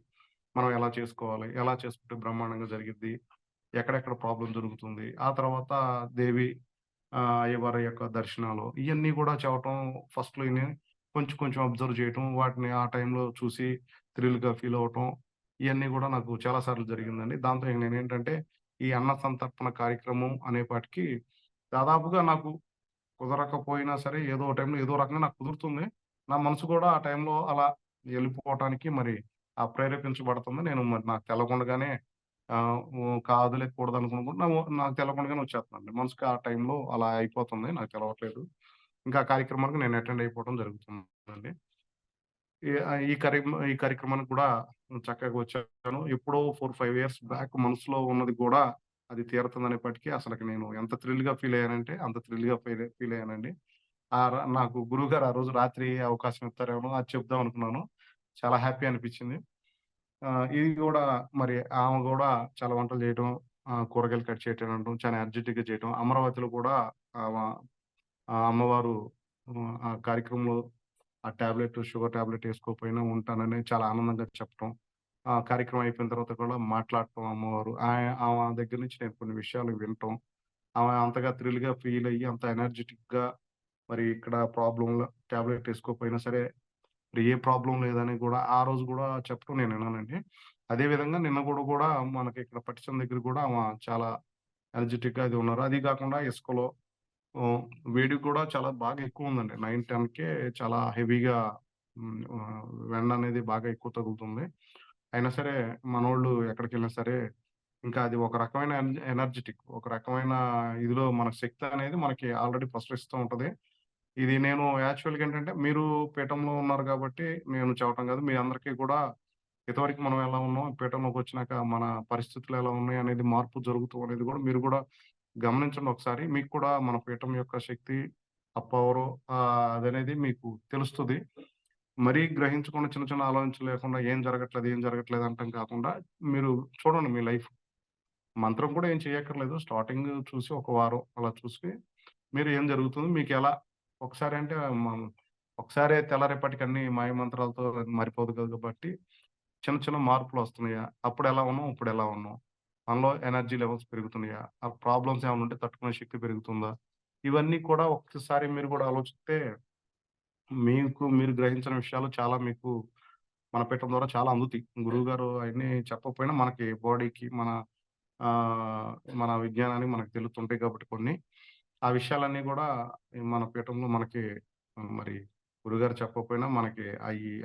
మనం ఎలా చేసుకోవాలి, ఎలా చేసుకుంటే బ్రహ్మాండంగా జరిగిద్ది, ఎక్కడెక్కడ ప్రాబ్లమ్ జరుగుతుంది, ఆ తర్వాత దేవి అయ్యవారి యొక్క దర్శనాలు ఇయన్నీ గూడా చెప్పటం ఫస్ట్‌లో ఇని కొంచెం కొంచెం అబ్జర్వ్ చేయటం, వాటిని ఆ టైంలో చూసి థ్రిల్‌గా ఫీల్ అవ్వటం, ఇయన్నీ గూడా నాకు చాలా సార్లు జరిగిందండి. దాంతో ఇక నేనేంటంటే, ఈ అన్న సంతర్పణ కార్యక్రమం అనేపాటికి దాదాపుగా నాకు కుదరకపోయినా సరే, ఏదో ఒక టైంలో ఏదో రకంగా నాకు కుదురుతుంది. నా మనసు కూడా ఆ టైంలో అలా ఎళ్ళిపోవటానికి మరి ప్రేరేపించబడుతుంది. నేను మరి నాకు తెలవకుండానే కాదులే కూడదనుకున్నప్పుడు నాకు తెలవకుండానే వచ్చేస్తుందండి. మనసుకి ఆ టైంలో అలా అయిపోతుంది. నాకు తెలవట్లేదు. ఇంకా ఆ కార్యక్రమానికి నేను అటెండ్ అయిపోవడం జరుగుతుందండి. ఈ కార్యక్రమానికి కూడా చక్కగా వచ్చాను. ఎప్పుడో 4, 5 ఇయర్స్ బ్యాక్ మనసులో ఉన్నది కూడా అది తీరుతుందనేప్పటికి అసలకి నేను ఎంత థ్రిల్‌గా ఫీల్ అయ్యానంటే అంత థ్రిల్‌గా ఫీల్ అయ్యానండి. నాకు గురువుగారు ఆ రోజు రాత్రి అవకాశం ఇత్తారేమో అది చెప్దాం అనుకున్నాను. చాలా హ్యాపీ అనిపించింది. ఇది గూడా మరి ఆమె గూడా చాలా వంటలు జేయటం, కూరగాయలు కట్ చేయటం అనడం, చాలా ఎనర్జిటిక్‌గా చేయటం. అమరావతిలో కూడా ఆమ అమ్మవారు ఆ కార్యక్రమంలో ఆ టాబ్లెట్ షుగర్ టాబ్లెట్ ఏసుకోకపోయినా ఉంటానని చాలా ఆనందంగా చెప్పటం. ఆ కార్యక్రమం అయిపోయిన తర్వాత కూడా మాట్లాడటం అమ్మవారు. ఆమె దగ్గర నుంచి నేను కొన్ని విషయాలు వినటం. ఆమె అంతగా థ్రిల్‌గా ఫీల్ అయ్యి అంత ఎనర్జిటిక్‌గా మరి ఇక్కడ ప్రాబ్లమ్‌లో టాబ్లెట్ ఏసుకోకపోయినా సరే, మరి ఏ ప్రాబ్లమ్ లేదని గూడా ఆ రోజు గూడా చెప్పడం నేను విన్నానండి. అదే విధంగా నిన్న గూడా మనకి ఇక్కడ పట్టిసం దగ్గర గూడా చాలా ఎనర్జిటిక్‌గా అది ఉన్నారు. అది గాకుండా ఇసుకలో హ్మ్. వేడి కూడా చాలా బాగా ఎక్కువుందండి. 9, 10కే చాలా హెవీగా ఎండనేది బాగా ఎక్కువ తగులుతుంది. అయినా సరే మనోళ్ళు ఎక్కడికెళ్ళినా సరే, ఇంకా అది ఒక రకమైన ఎనర్జిటిక్. ఒక రకమైన ఇదిలో మన శక్తి అనేది మనకి ఆల్రెడీ ప్రసరిస్తూ ఉంటది. ఇది నేను యాక్చువల్‌గా ఏంటంటే, మీరు పీఠంలో ఉన్నారు గాబట్టి నేను చెప్పటం గాదు. మీ అందరికీ కూడా ఇదివరకు మనం ఎలా ఉన్నాం, పీఠంలోకొచ్చినాక మన పరిస్థితులు ఎలా ఉన్నాయి అనేది మార్పు జరుగుతూ అనేది గూడా మీరు గూడా గమనించండి ఒకసారి. మీకు కూడా మన పీఠం యొక్క శక్తి, ఆ పవరు అదనేది మీకు తెలుస్తది. మరీ గ్రహించకుండా చిన్న చిన్న ఆలోచనలు లేకుండా ఏం జరగట్లేదు అనటం కాకుండా, మీరు చూడండి మీ లైఫ్. మంత్రం కూడా ఏం చేయక్కర్లేదు. స్టార్టింగ్ చూసి ఒక వారం అలా చూసి, మీరు ఏం జరుగుతుంది, మీకెలా ఒకసారి అంటే ఒకసారే తెల్లారేపటికి అన్నీ మాయమంత్రాలతో మారిపోదు కాబట్టి, చిన్న చిన్న మార్పులొస్తున్నాయా? అప్పుడెలా ఉన్నాం, ఇప్పుడెలా ఉన్నాం? మనలో ఎనర్జీ లెవెల్స్ పెరుగుతున్నాయా? ఆ ప్రాబ్లమ్స్ ఏమన్నా ఉంటే తట్టుకునే శక్తి పెరుగుతుందా? ఇవన్నీ కూడా ఒక్కసారి మీరు గూడా ఆలోచిస్తే, మీరు గ్రహించని విషయాలు చాలా మీకు మన పీఠం ద్వారా చాలా అందుతాయి. గురువుగారు అయన్నీ చెప్పకపోయినా మనకి బాడీకి ఆహ్, మన విజ్ఞానానికి మనకు తెలుతుంటాయి కాబట్టి కొన్ని. ఆ విషయాలన్నీ గూడా మన పీఠంలో మనకి మరి గురువుగారు చెప్పకపోయినా మనకి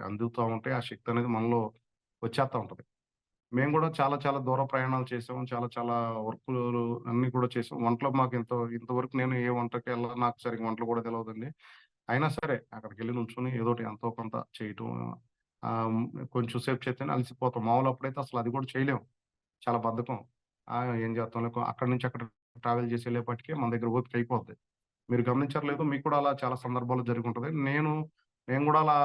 అందుతా ఉంటాయి. ఆ శక్తనేది మనలో వచ్చేత్తా ఉంటది. మేము గూడా చాలా చాలా దూర ప్రయాణాలు చేసాం. చాలా చాలా వర్కులు అన్నీ కూడా చేసాం. వంటలో మాకు ఇంతవరకు నేను ఏ వంటకెళ్ళా నాకు సరిగ్గా వంటలు కూడా తెలవదండి. అయినా సరే అక్కడికెళ్లి నుంచొని ఏదోటి ఎంతో కొంత చేయటం కొంచెం సేపు చేత్తేనే అలసిపోతాం. మామూలు అప్పుడైతే అసలు అది కూడా చేయలేం. చాలా బద్ధకం. ఏం చేద్దాంలే అక్కడి నుంచి అక్కడికి ట్రావెల్ చేసి ఎళ్ళేపాటికే మన దగ్గర ఓపిక అయిపోద్ది. మీరు గమనించారో లేదో మీకు కూడా అలా చాలా సందర్భాల్లో జరిగుంటది. నేను గూడా అలా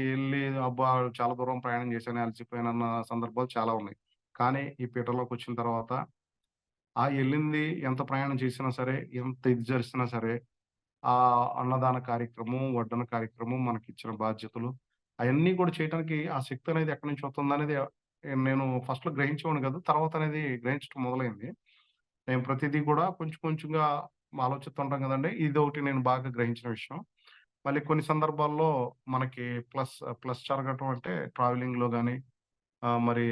ఎళ్లి అబ్బా! చాలా దూరం ప్రయాణం చేశానే అలసిపోయానన్న సందర్భాలు చాలా ఉన్నాయి. కానీ ఈ పీటర్‌లోకొచ్చిన తర్వాత ఎళ్ళింది ఎంత ప్రయాణం చేసినా సరే, ఎంత ఇది జరిసినా సరే, అన్నదాన కార్యక్రమం, వడ్డన కార్యక్రమం, మనకిచ్చిన బాధ్యతలు అయన్నీ కూడా చేయటానికి ఆ శక్తి అనేది ఎక్కడి నుంచి వస్తుందనేది నేను ఫస్ట్‌లో గ్రహించేవాడిని కాదు. తర్వాత అనేది గ్రహించడం మొదలైంది. నేను ప్రతిదీ కూడా కొంచెం కొంచెంగా ఆలోచిస్తుంటాం గదండీ! ఇదొకటి నేను బాగా గ్రహించిన విషయం. మళ్ళీ కొన్ని సందర్భాల్లో మనకి ప్లస్ జరగటం అంటే ట్రావెలింగ్‌లో గాని, మరి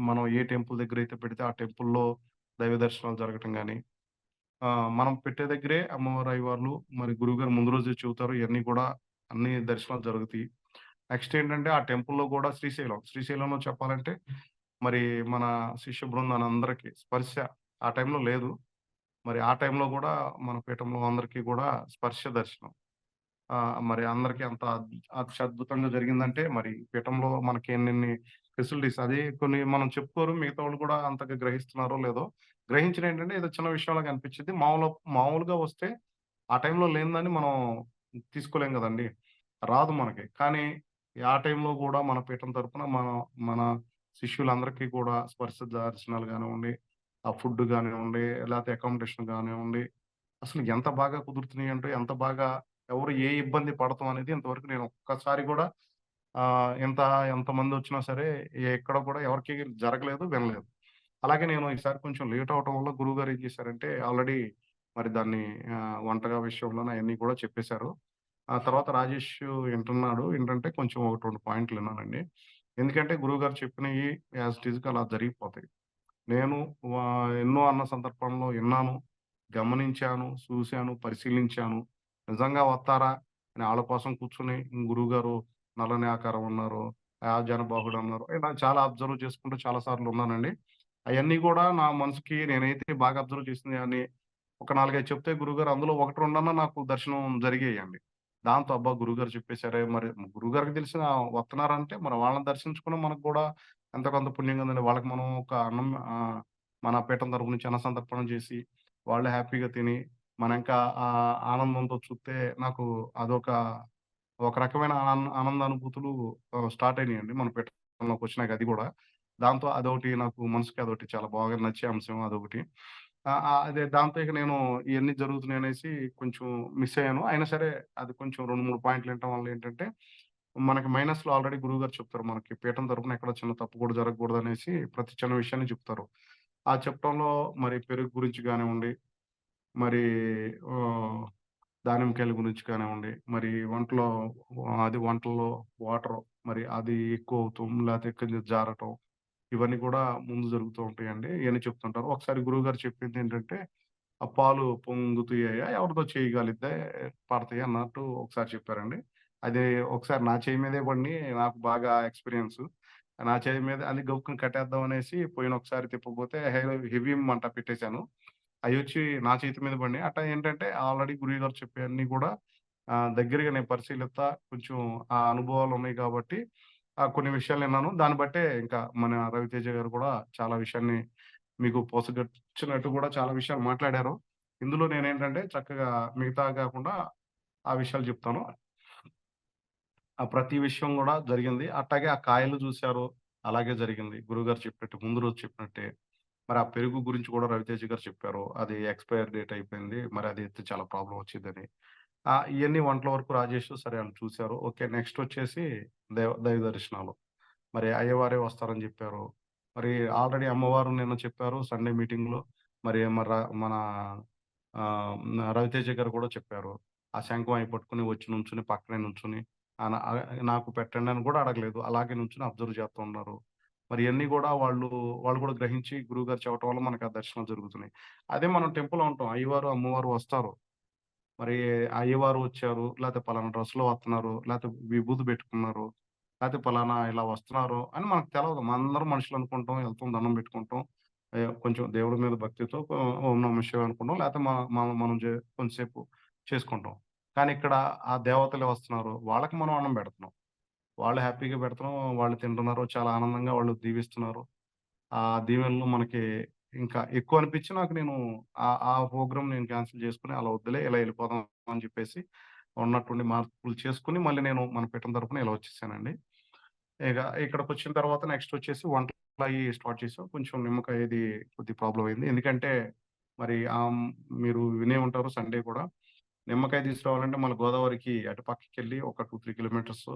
మనం ఏ టెంపుల్ దగ్గరైతే పెడితే ఆ టెంపుల్‌లో దైవ దర్శనాలు జరగటం గాని, మనం పెట్టే దగ్గరే అమ్మవారు, అయ్యవార్లు మరి గురువుగారు ముందు రోజే చెబుతారు. ఇయన్నీ కూడా అన్ని దర్శనాలు జరుగుతాయి. నెక్స్ట్ ఏంటంటే ఆ టెంపుల్‌లో గూడా శ్రీశైలంలో చెప్పాలంటే మరి మన శిష్య బృందానందరికి స్పర్శ ఆ టైంలో లేదు. మరి ఆ టైంలో గూడా మన పీఠంలో అందరికీ గూడా స్పర్శ దర్శనం. మరి అందరికి అంత అత్యద్భుతంగా జరిగిందంటే మరి పీఠంలో మనకి ఎన్నెన్ని ఫెసిలిటీస్ అది కొన్ని మనం చెప్పుకోరు. మిగతా వాళ్ళు కూడా అంతగా గ్రహిస్తున్నారో లేదో. గ్రహించినేంటంటే ఏదో చిన్న విషయంలాగా అనిపిచ్చిద్ది. మామూలుగా వస్తే ఆ టైంలో లేనిదాన్ని మనం తీసుకోలేం గదండీ! రాదు మనకి. కానీ ఆ టైంలో గూడా మన పీఠం తరపున మన శిష్యులందరికీ కూడా స్పర్శ దర్శనాలు గానివ్వండి, ఆ ఫుడ్ గానివ్వండి, లేతే అకామిడేషన్ గానివ్వండి, అసలు ఎంత బాగా కుదురుతున్నాయంటే ఎంత బాగా ఎవరు ఏ ఇబ్బంది పడతాం అనేది ఇంతవరకు నేను ఒక్కసారి గూడా ఎంతమందొచ్చినా సరే ఎక్కడ కూడా ఎవరికీ జరగలేదు, వినలేదు. అలాగే నేను ఈసారి కొంచెం లేట్ అవ్వటం వల్ల గురువుగారు ఏం చేశారంటే ఆల్రెడీ మరి దాన్ని వంటగా విషయంలోనే అయన్నీ కూడా చెప్పేశారు. ఆ తర్వాత రాజేష్ ఇంటున్నాడు. ఏంటంటే కొంచెం ఒకటి 2 పాయింట్లు విన్నానండి. ఎందుకంటే గురువుగారు చెప్పినయి యాజ్ ఇట్ ఈజ్‌గా అలా జరిగిపోతాయి. నేను ఎన్నో అన్న సందర్భంలో ఇన్నాను, గమనించాను, చూసాను, పరిశీలించాను. నిజంగా వత్తారా? అని ఆళ్ళ కోసం కూర్చొని గురువుగారు నల్లని ఆకారం అన్నారు, ఆజానుబాహుడు అన్నారు. ఇలా చాలా అబ్జర్వ్ చేసుకుంటూ చాలా సార్లు ఉన్నానండి. అయన్నీ గూడా నా మనసుకి నేనైతే బాగా అబ్జర్వ్ చేసినయన్ని ఒక 4, 5 చెప్తే గురువుగారు అందులో 1, 2 అన్నా నాకు దర్శనం జరిగాయండి. దాంతో అబ్బా! గురువుగారు చెప్పేసారే మరి గురువుగారికి తెలిసిన వత్తన్నారంటే మరి వాళ్ళని దర్శించుకున్న మనకు గూడా ఎంతో కొంత పుణ్యం కదండీ. వాళ్ళకి మనం ఒక మన పీఠం తరపు నుంచి అన్న సంతర్పణం చేసి, వాళ్ళు హ్యాపీగా తిని, మనం ఇంకా ఆనందంతో చూత్తే నాకు అదొక ఒక రకమైన ఆనందానుభూతులు స్టార్ట్ అయినాయండి. మన పీఠంలోకొచ్చినాక అది గూడా. దాంతో అదొకటి నాకు మనసుకి అదొకటి చాలా బాగా నచ్చే అంశం అదొకటి. అదే దాంతో ఇక నేను ఇయన్నీ జరుగుతున్నాయనేసి కొంచెం మిస్ అయ్యాను. అయినా సరే అది కొంచెం 2, 3 పాయింట్లు వినటం వల్ల ఏంటంటే, మనకి మైనస్‌లో ఆల్రెడీ గురువుగారు చెప్తారు. మనకి పీఠం తరపున ఎక్కడ చిన్న తప్పు కూడా జరగకూడదనేసి ప్రతి చిన్న విషయాన్ని చెప్తారు. ఆ చెప్పటంలో మరి పెరుగు గురించి గానివ్వండి, మరి ఆహ్, దానిమ్మకాయల గురించి కానివ్వండి, మరి వంటల్లో వాటరు మరి అది ఎక్కువవుతాం, లేతే కొంచెం జారటం, ఇవన్నీ కూడా ముందు జరుగుతూ ఉంటాయండి. ఇయన్నీ చెప్తుంటారు. ఒకసారి గురువుగారు చెప్పిందేంటంటే, "ఆ పాలు పొంగుతాయా ఎవరిదో చెయ్యి గాలితే పడతాయి" అన్నట్టు ఒకసారి చెప్పారండి. అది ఒకసారి నా చెయ్యి మీదే పడినియి. నాకు బాగా ఎక్స్‌పీరియన్సు. నా చెయ్యి మీద అది గబుక్కున కట్టేద్దాం అనేసి పోయిన ఒకసారి తిప్పబోతే హెవీ మంట పెట్టేశాను. అయ్యొచ్చి నా చేతి మీద పడినియి. అట్టా ఏంటంటే ఆల్రెడీ గురువుగారు చెప్పేయన్నీ గూడా దగ్గరగా నేను పరిశీలిత్తా కొంచెం ఆ అనుభవాలున్నాయి కాబట్టి కొన్ని విషయాలు విన్నాను. దాన్ని బట్టే ఇంకా మన రవితేజ గారు కూడా చాలా విషయాన్ని మీకు పొసగచ్చినట్టు గూడా చాలా విషయాలు మాట్లాడారు. ఇందులో నేనేంటంటే చక్కగా మిగతా గాకుండా ఆ విషయాలు జెప్తాను. ప్రతి విషయం గూడా జరిగింది. అట్టాగే ఆ కాయలు జూసారు. అలాగే జరిగింది. గురువుగారు చెప్పినట్టు ముందు రోజు చెప్పినట్టే. మరి ఆ పెరుగు గురించి కూడా రవితేజ గారు చెప్పారు. అది ఎక్స్‌పైర్ డేట్ అయిపోయింది. మరి అది ఎత్తే చాలా ప్రాబ్లమ్ వచ్చిద్దని. ఇయన్నీ వంటల వరకు రాజేష్ సరే ఆళ్ళు చూసారు. ఓకే. నెక్స్ట్ వచ్చేసి దైవ దర్శనాలు. మరి అయ్యవారే వస్తారని జెప్పారు. మరి ఆల్రెడీ అమ్మవారు నిన్న చెప్పారు సండే మీటింగ్‌లో. మరి మన రవితేజ గారు కూడా చెప్పారు. ఆ శంఖం అయి పట్టుకొని వచ్చి నుంచొని పక్కనే నుంచొని నాకు పెట్టండి అని కూడా అడగలేదు. అలాగే నుంచొని అబ్జర్వ్ చేస్తా ఉన్నారు. మరి ఇయన్నీ గూడా వాళ్ళు కూడా గ్రహించి గురువుగారు చెప్పటం వల్ల మనకు ఆ దర్శనాలు జరుగుతున్నాయి. అదే మనం టెంపుల్‌లో ఉంటాం. అయ్యవారు, అమ్మవారు వస్తారు. మరి అయ్యవారు వచ్చారు, లేతే పలానా డ్రెస్‌లో వస్తున్నారు, లేతే విభూది పెట్టుకున్నారు. లేతే పలానా ఇలా వస్తున్నారు అని మనకు తెలవదు. మనందరం మనుషులనుకుంటాం, ఎళ్తాం దండం పెట్టుకుంటాం. కొంచెం దేవుడి మీద భక్తితో ఓం నమః శివాయ అనుకుంటాం. లేతే మనం మనం కొంచెంసేపు చేసుకుంటాం. కానీ ఇక్కడ ఆ దేవతలే వస్తున్నారు. వాళ్ళకి మనం అన్నం పెడుతున్నాం. వాళ్ళు హ్యాపీగా పెడుతున్నాం. వాళ్ళు తింటున్నారు. చాలా ఆనందంగా వాళ్ళు దీవిస్తున్నారు. ఆ దీవెనలు మనకి ఇంకా ఎక్కువ అనిపించి నాకు నేను ఆ ప్రోగ్రామ్ నేను క్యాన్సెల్ చేసుకొని అలా వద్దులే ఇలా ఎళ్ళిపోదాం అని చెప్పేసి ఉన్నట్టుండి మార్పులు చేసుకొని మళ్ళీ నేను మన పీఠం తరపున ఇలా వచ్చేసానండి. ఇక ఇక్కడికొచ్చిన తర్వాత నెక్స్ట్ వచ్చేసి వంటలయి స్టార్ట్ చేసాం. కొంచెం నిమ్మకాయది కొద్దిగా ప్రాబ్లమ్ అయింది. ఎందుకంటే మరి మీరు వినే ఉంటారు సండే కూడా నిమ్మకాయ తీసుకురావాలంటే మళ్ళీ గోదావరికి అటు పక్కకెళ్ళి ఒక 2, 3 కిలోమీటర్స్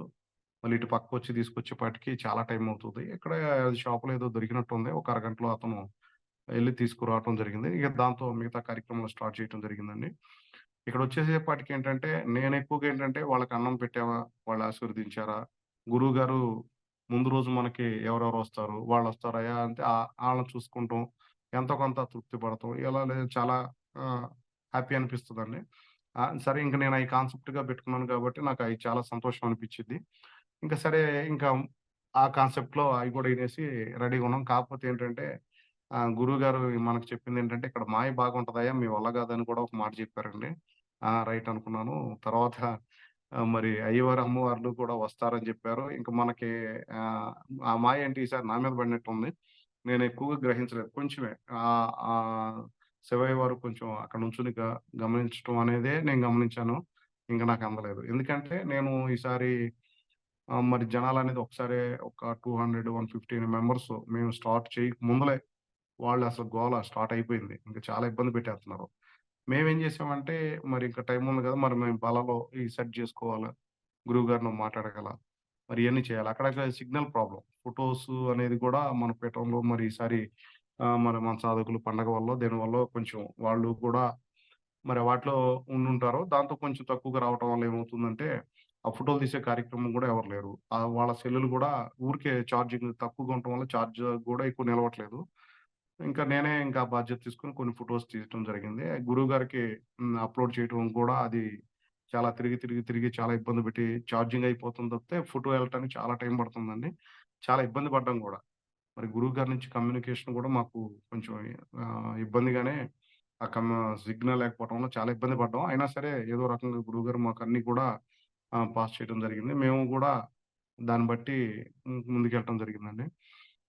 మళ్ళీ ఇటు పక్కొచ్చి తీసుకొచ్చేపాటికి చాలా టైం అవుతది. ఇక్కడ షాప్‌లో ఏదో దొరికినట్టుంది. ఒక అరగంటలో అతను ఎళ్లి తీసుకురావటం జరిగింది. ఇక దాంతో మిగతా కార్యక్రమాలు స్టార్ట్ చేయటం జరిగిందండి. ఇక్కడొచ్చేసేపాటికేంటంటే, నేనెక్కువగా ఏంటంటే, వాళ్ళకి అన్నం పెట్టామా, వాళ్ళు ఆశీర్వదించారా, గురువుగారు ముందు రోజు మనకి ఎవరెవరొస్తారు, వాళ్ళొస్తారయ్యా అంటే ఆళ్ళని చూసుకుంటాం. ఎంతో కొంత తృప్తి పడతాం. ఇలా చాలా హ్యాపీ అనిపిస్తదండి. సరే ఇంక నేను అయి కాన్సెప్ట్‌గా పెట్టుకున్నాను కాబట్టి, నాకయి చాలా సంతోషం అనిపిచ్చిద్ది. ఇంక సరే, ఇంకా ఆ కాన్సెప్ట్‌లో అయి కూడా ఇనేసి రెడీగున్నాం. కాకపోతే ఏంటంటే, గురువుగారు మనకు చెప్పిందేంటంటే, "ఇక్కడ మాయ బాగుంటదయ్యా! మీ వల్ల కాదని" కూడా ఒక మాట చెప్పారండి. రైట్ అనుకున్నాను. తర్వాత మరి అయ్యవారు, అమ్మవార్లు కూడా వస్తారని జెప్పారు. ఇంక మనకి ఆహ్, ఆ మాయ ఏంటి ఈసారి నా మీద పడినట్టుంది. నేను ఎక్కువగా గ్రహించలేదు. కొంచెమే శివయ్య వారు కొంచెం అక్కడ నుంచొని గమనించటం అనేదే నేను గమనించాను. ఇంక నాకు అందలేదు. ఎందుకంటే నేను ఈసారి మరి జనాలనేది ఒకసారే ఒక 200, 150 మెంబర్స్ మేము స్టార్ట్ చేయక ముందలే వాళ్ళసలు గోల స్టార్ట్ అయిపోయింది. ఇంక చాలా ఇబ్బంది పెట్టేత్తన్నారు. మేమేం జేసామంటే, మరి ఇంక టైముంది గదా! మరి మేము బలలో సెట్ జేసుకోవాలా. గురువుగారితో మాట్లాడగల మరి ఇయన్నీ చేయాలి. అక్కడక్కడ సిగ్నల్ ప్రాబ్లమ్. ఫోటోసు అనేది గూడా మన పీఠంలో మరి ఈసారి మరి మన సాధకులు పండగ వల్లో, దేని వల్లో కొంచెం వాళ్ళు కూడా మరి వాటిలో ఉండుంటారు. దాంతో కొంచెం తక్కువగా రావటం వల్ల ఏమవుతుందంటే, ఆ ఫోటోలు తీసే కార్యక్రమం గూడా ఎవరు లేరు. వాళ్ళ సెల్లులు గూడా ఊరికే ఛార్జింగ్ తక్కువగా ఉండటం వల్ల ఛార్జ్ గూడా ఎక్కువ నిలవట్లేదు. ఇంకా ఆ బాధ్యత తీసుకొని కొన్ని ఫోటోస్ తీయటం జరిగింది. గురువుగారికి అప్‌లోడ్ చేయటం కూడా అది చాలా తిరిగి చాలా ఇబ్బంది పెట్టి ఛార్జింగ్ అయిపోతుంది తప్పితే ఫోటో ఎళ్ళటానికి చాలా టైం పడుతుందండి. చాలా ఇబ్బంది పడ్డాం గూడా. మరి గురువుగారి నుంచి కమ్యూనికేషన్ గూడా మాకు కొంచెం ఇబ్బందిగానే ఆ సిగ్నల్ లేకపోవటం వల్ల చాలా ఇబ్బంది పడ్డాం. అయినా సరే ఏదో రకంగా గురువుగారు మాకు అన్నీ కూడా పాస్ చేయడం జరిగింది. మేము గూడా దాన్ని బట్టి ముందుకెళ్ళటం జరిగిందండి.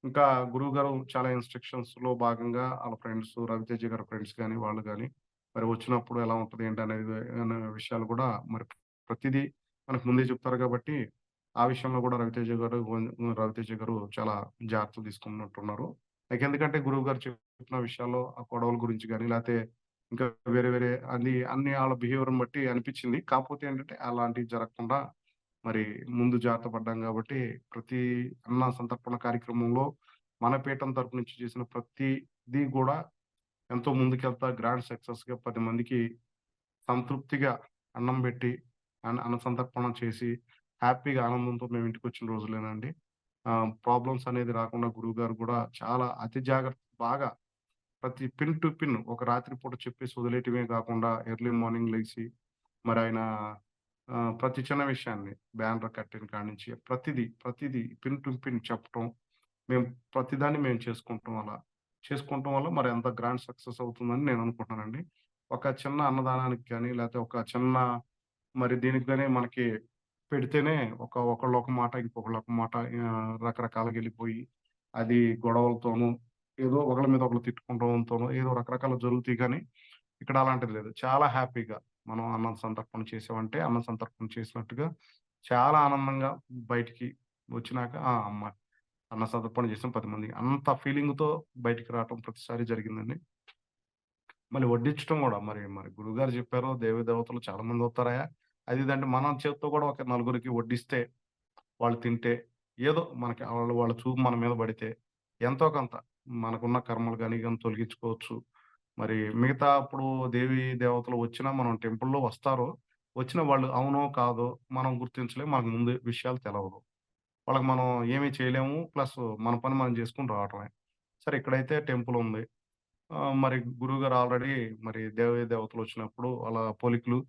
ఇంకా గురువుగారు చాలా ఇన్‌స్ట్రక్షన్స్‌లో భాగంగా ఆళ్ళ ఫ్రెండ్స్, రవితేజ గారి ఫ్రెండ్స్ గాని, వాళ్ళు గాని, మరి వచ్చినప్పుడు ఎలా ఉంటది, ఏంటనేది అనే విషయాలు కూడా మరి ప్రతిదీ మనకు ముందే చెప్తారు కాబట్టి, ఆ విషయంలో కూడా రవితేజ గారు చాలా జాగ్రత్తలు తీసుకున్నట్టున్నారు. నాకెందుకంటే గురువుగారు చెప్పిన విషయాల్లో ఆ గొడవల గురించి గాని, లేతే ఇంకా వేరే వేరే అన్ని ఆళ్ళ బిహేవియర్‌ని బట్టి అనిపిచ్చింది. కాకపోతే ఏంటంటే అలాంటివి జరగకుండా మరి ముందు జాగ్రత్త పడ్డాం గాబట్టి, ప్రతి అన్న సంతర్పణ కార్యక్రమంలో మన పీఠం తరపు నుంచి చేసిన ప్రతిది గూడా ఎంతో ముందుకెళ్తా గ్రాండ్ సక్సెస్‌గా 10 మందికి సంతృప్తిగా అన్నం బెట్టి, అన్న సంతర్పణ చేసి, హ్యాపీగా ఆనందంతో మేము ఇంటికొచ్చిన రోజులేనండి. ప్రాబ్లమ్స్ అనేది రాకుండా గురువుగారు గూడా చాలా అతి బాగా ప్రతి పిన్ టు పిన్ ఒక రాత్రి పూట చెప్పేసి వదిలేయటమే గాకుండా ఎర్లీ మార్నింగ్ లెగిసి మరాయన ప్రతి చిన్న విషయాన్ని బ్యానర్ కట్టిన కాడ్నించి ప్రతీదీ పిన్ టు పిన్ చెప్పటం. మేము ప్రతిదాన్ని మేము చేసుకుంటాం అలా. చేసుకుంటం వల్ల మరి అంత గ్రాండ్ సక్సెస్ అవుతుందని నేను అనుకుంటున్నానండి. ఒక చిన్న అన్నదానానికి గాని, లేతే ఒక చిన్న మరి దీనికి గాని మనకి పెడితేనే ఒకళ్ళు ఒక మాట, ఇంకొకళ్ళు ఒక మాట రకరకాలుగా ఎళ్ళిపోయి, అది గొడవలతోనూ, ఏదో ఒకళ్ళ మీద ఒకళ్ళు తిట్టుకుంటంతోనో ఏదో రకరకాలు జరుగుతాయి గానీ, ఇక్కడ అలాంటిది లేదు. చాలా హ్యాపీగా మనం అన్నం సంతర్పణ చేసామంటే, అన్నం సంతర్పణ చేసినట్టుగా చాలా ఆనందంగా బయటికి వచ్చినాక అమ్మ అన్న సంతర్పణ చేసాం 10 మందికి. అంత ఫీలింగ్‌తో బయటికి రావటం ప్రతిసారి జరిగిందండి. మళ్ళీ వడ్డించటం గూడా మరి గురువుగారు చెప్పారు, దేవీ దేవతలు చాలా మందొత్తారయ్యా! అది ఇది అంటే మనం చేత్తో గూడా ఒక నలుగురికి వడ్డిస్తే, వాళ్ళు తింటే, ఏదో మనకి వాళ్ళ చూపు మన మీద పడితే, ఎంతో కొంత మనకున్న కర్మలు గాని, తొలగించుకోవచ్చు. మరి మిగతా అప్పుడు దేవీ దేవతలు వచ్చినా మనం టెంపుల్‌లో వస్తారు. వచ్చిన వాళ్ళు అవునో, కాదో మనం గుర్తించలేం. మనకు ముందు విషయాలు తెలవదు. వాళ్ళకి మనం ఏమి చేయలేము. ప్లస్ మన పని మనం చేసుకొని రావటమే. సరే ఇక్కడైతే టెంపులుంది. మరి గురువుగారు ఆల్రెడీ మరి దేవీ దేవతలొచ్చినప్పుడు వాళ్ళ పోలికలు,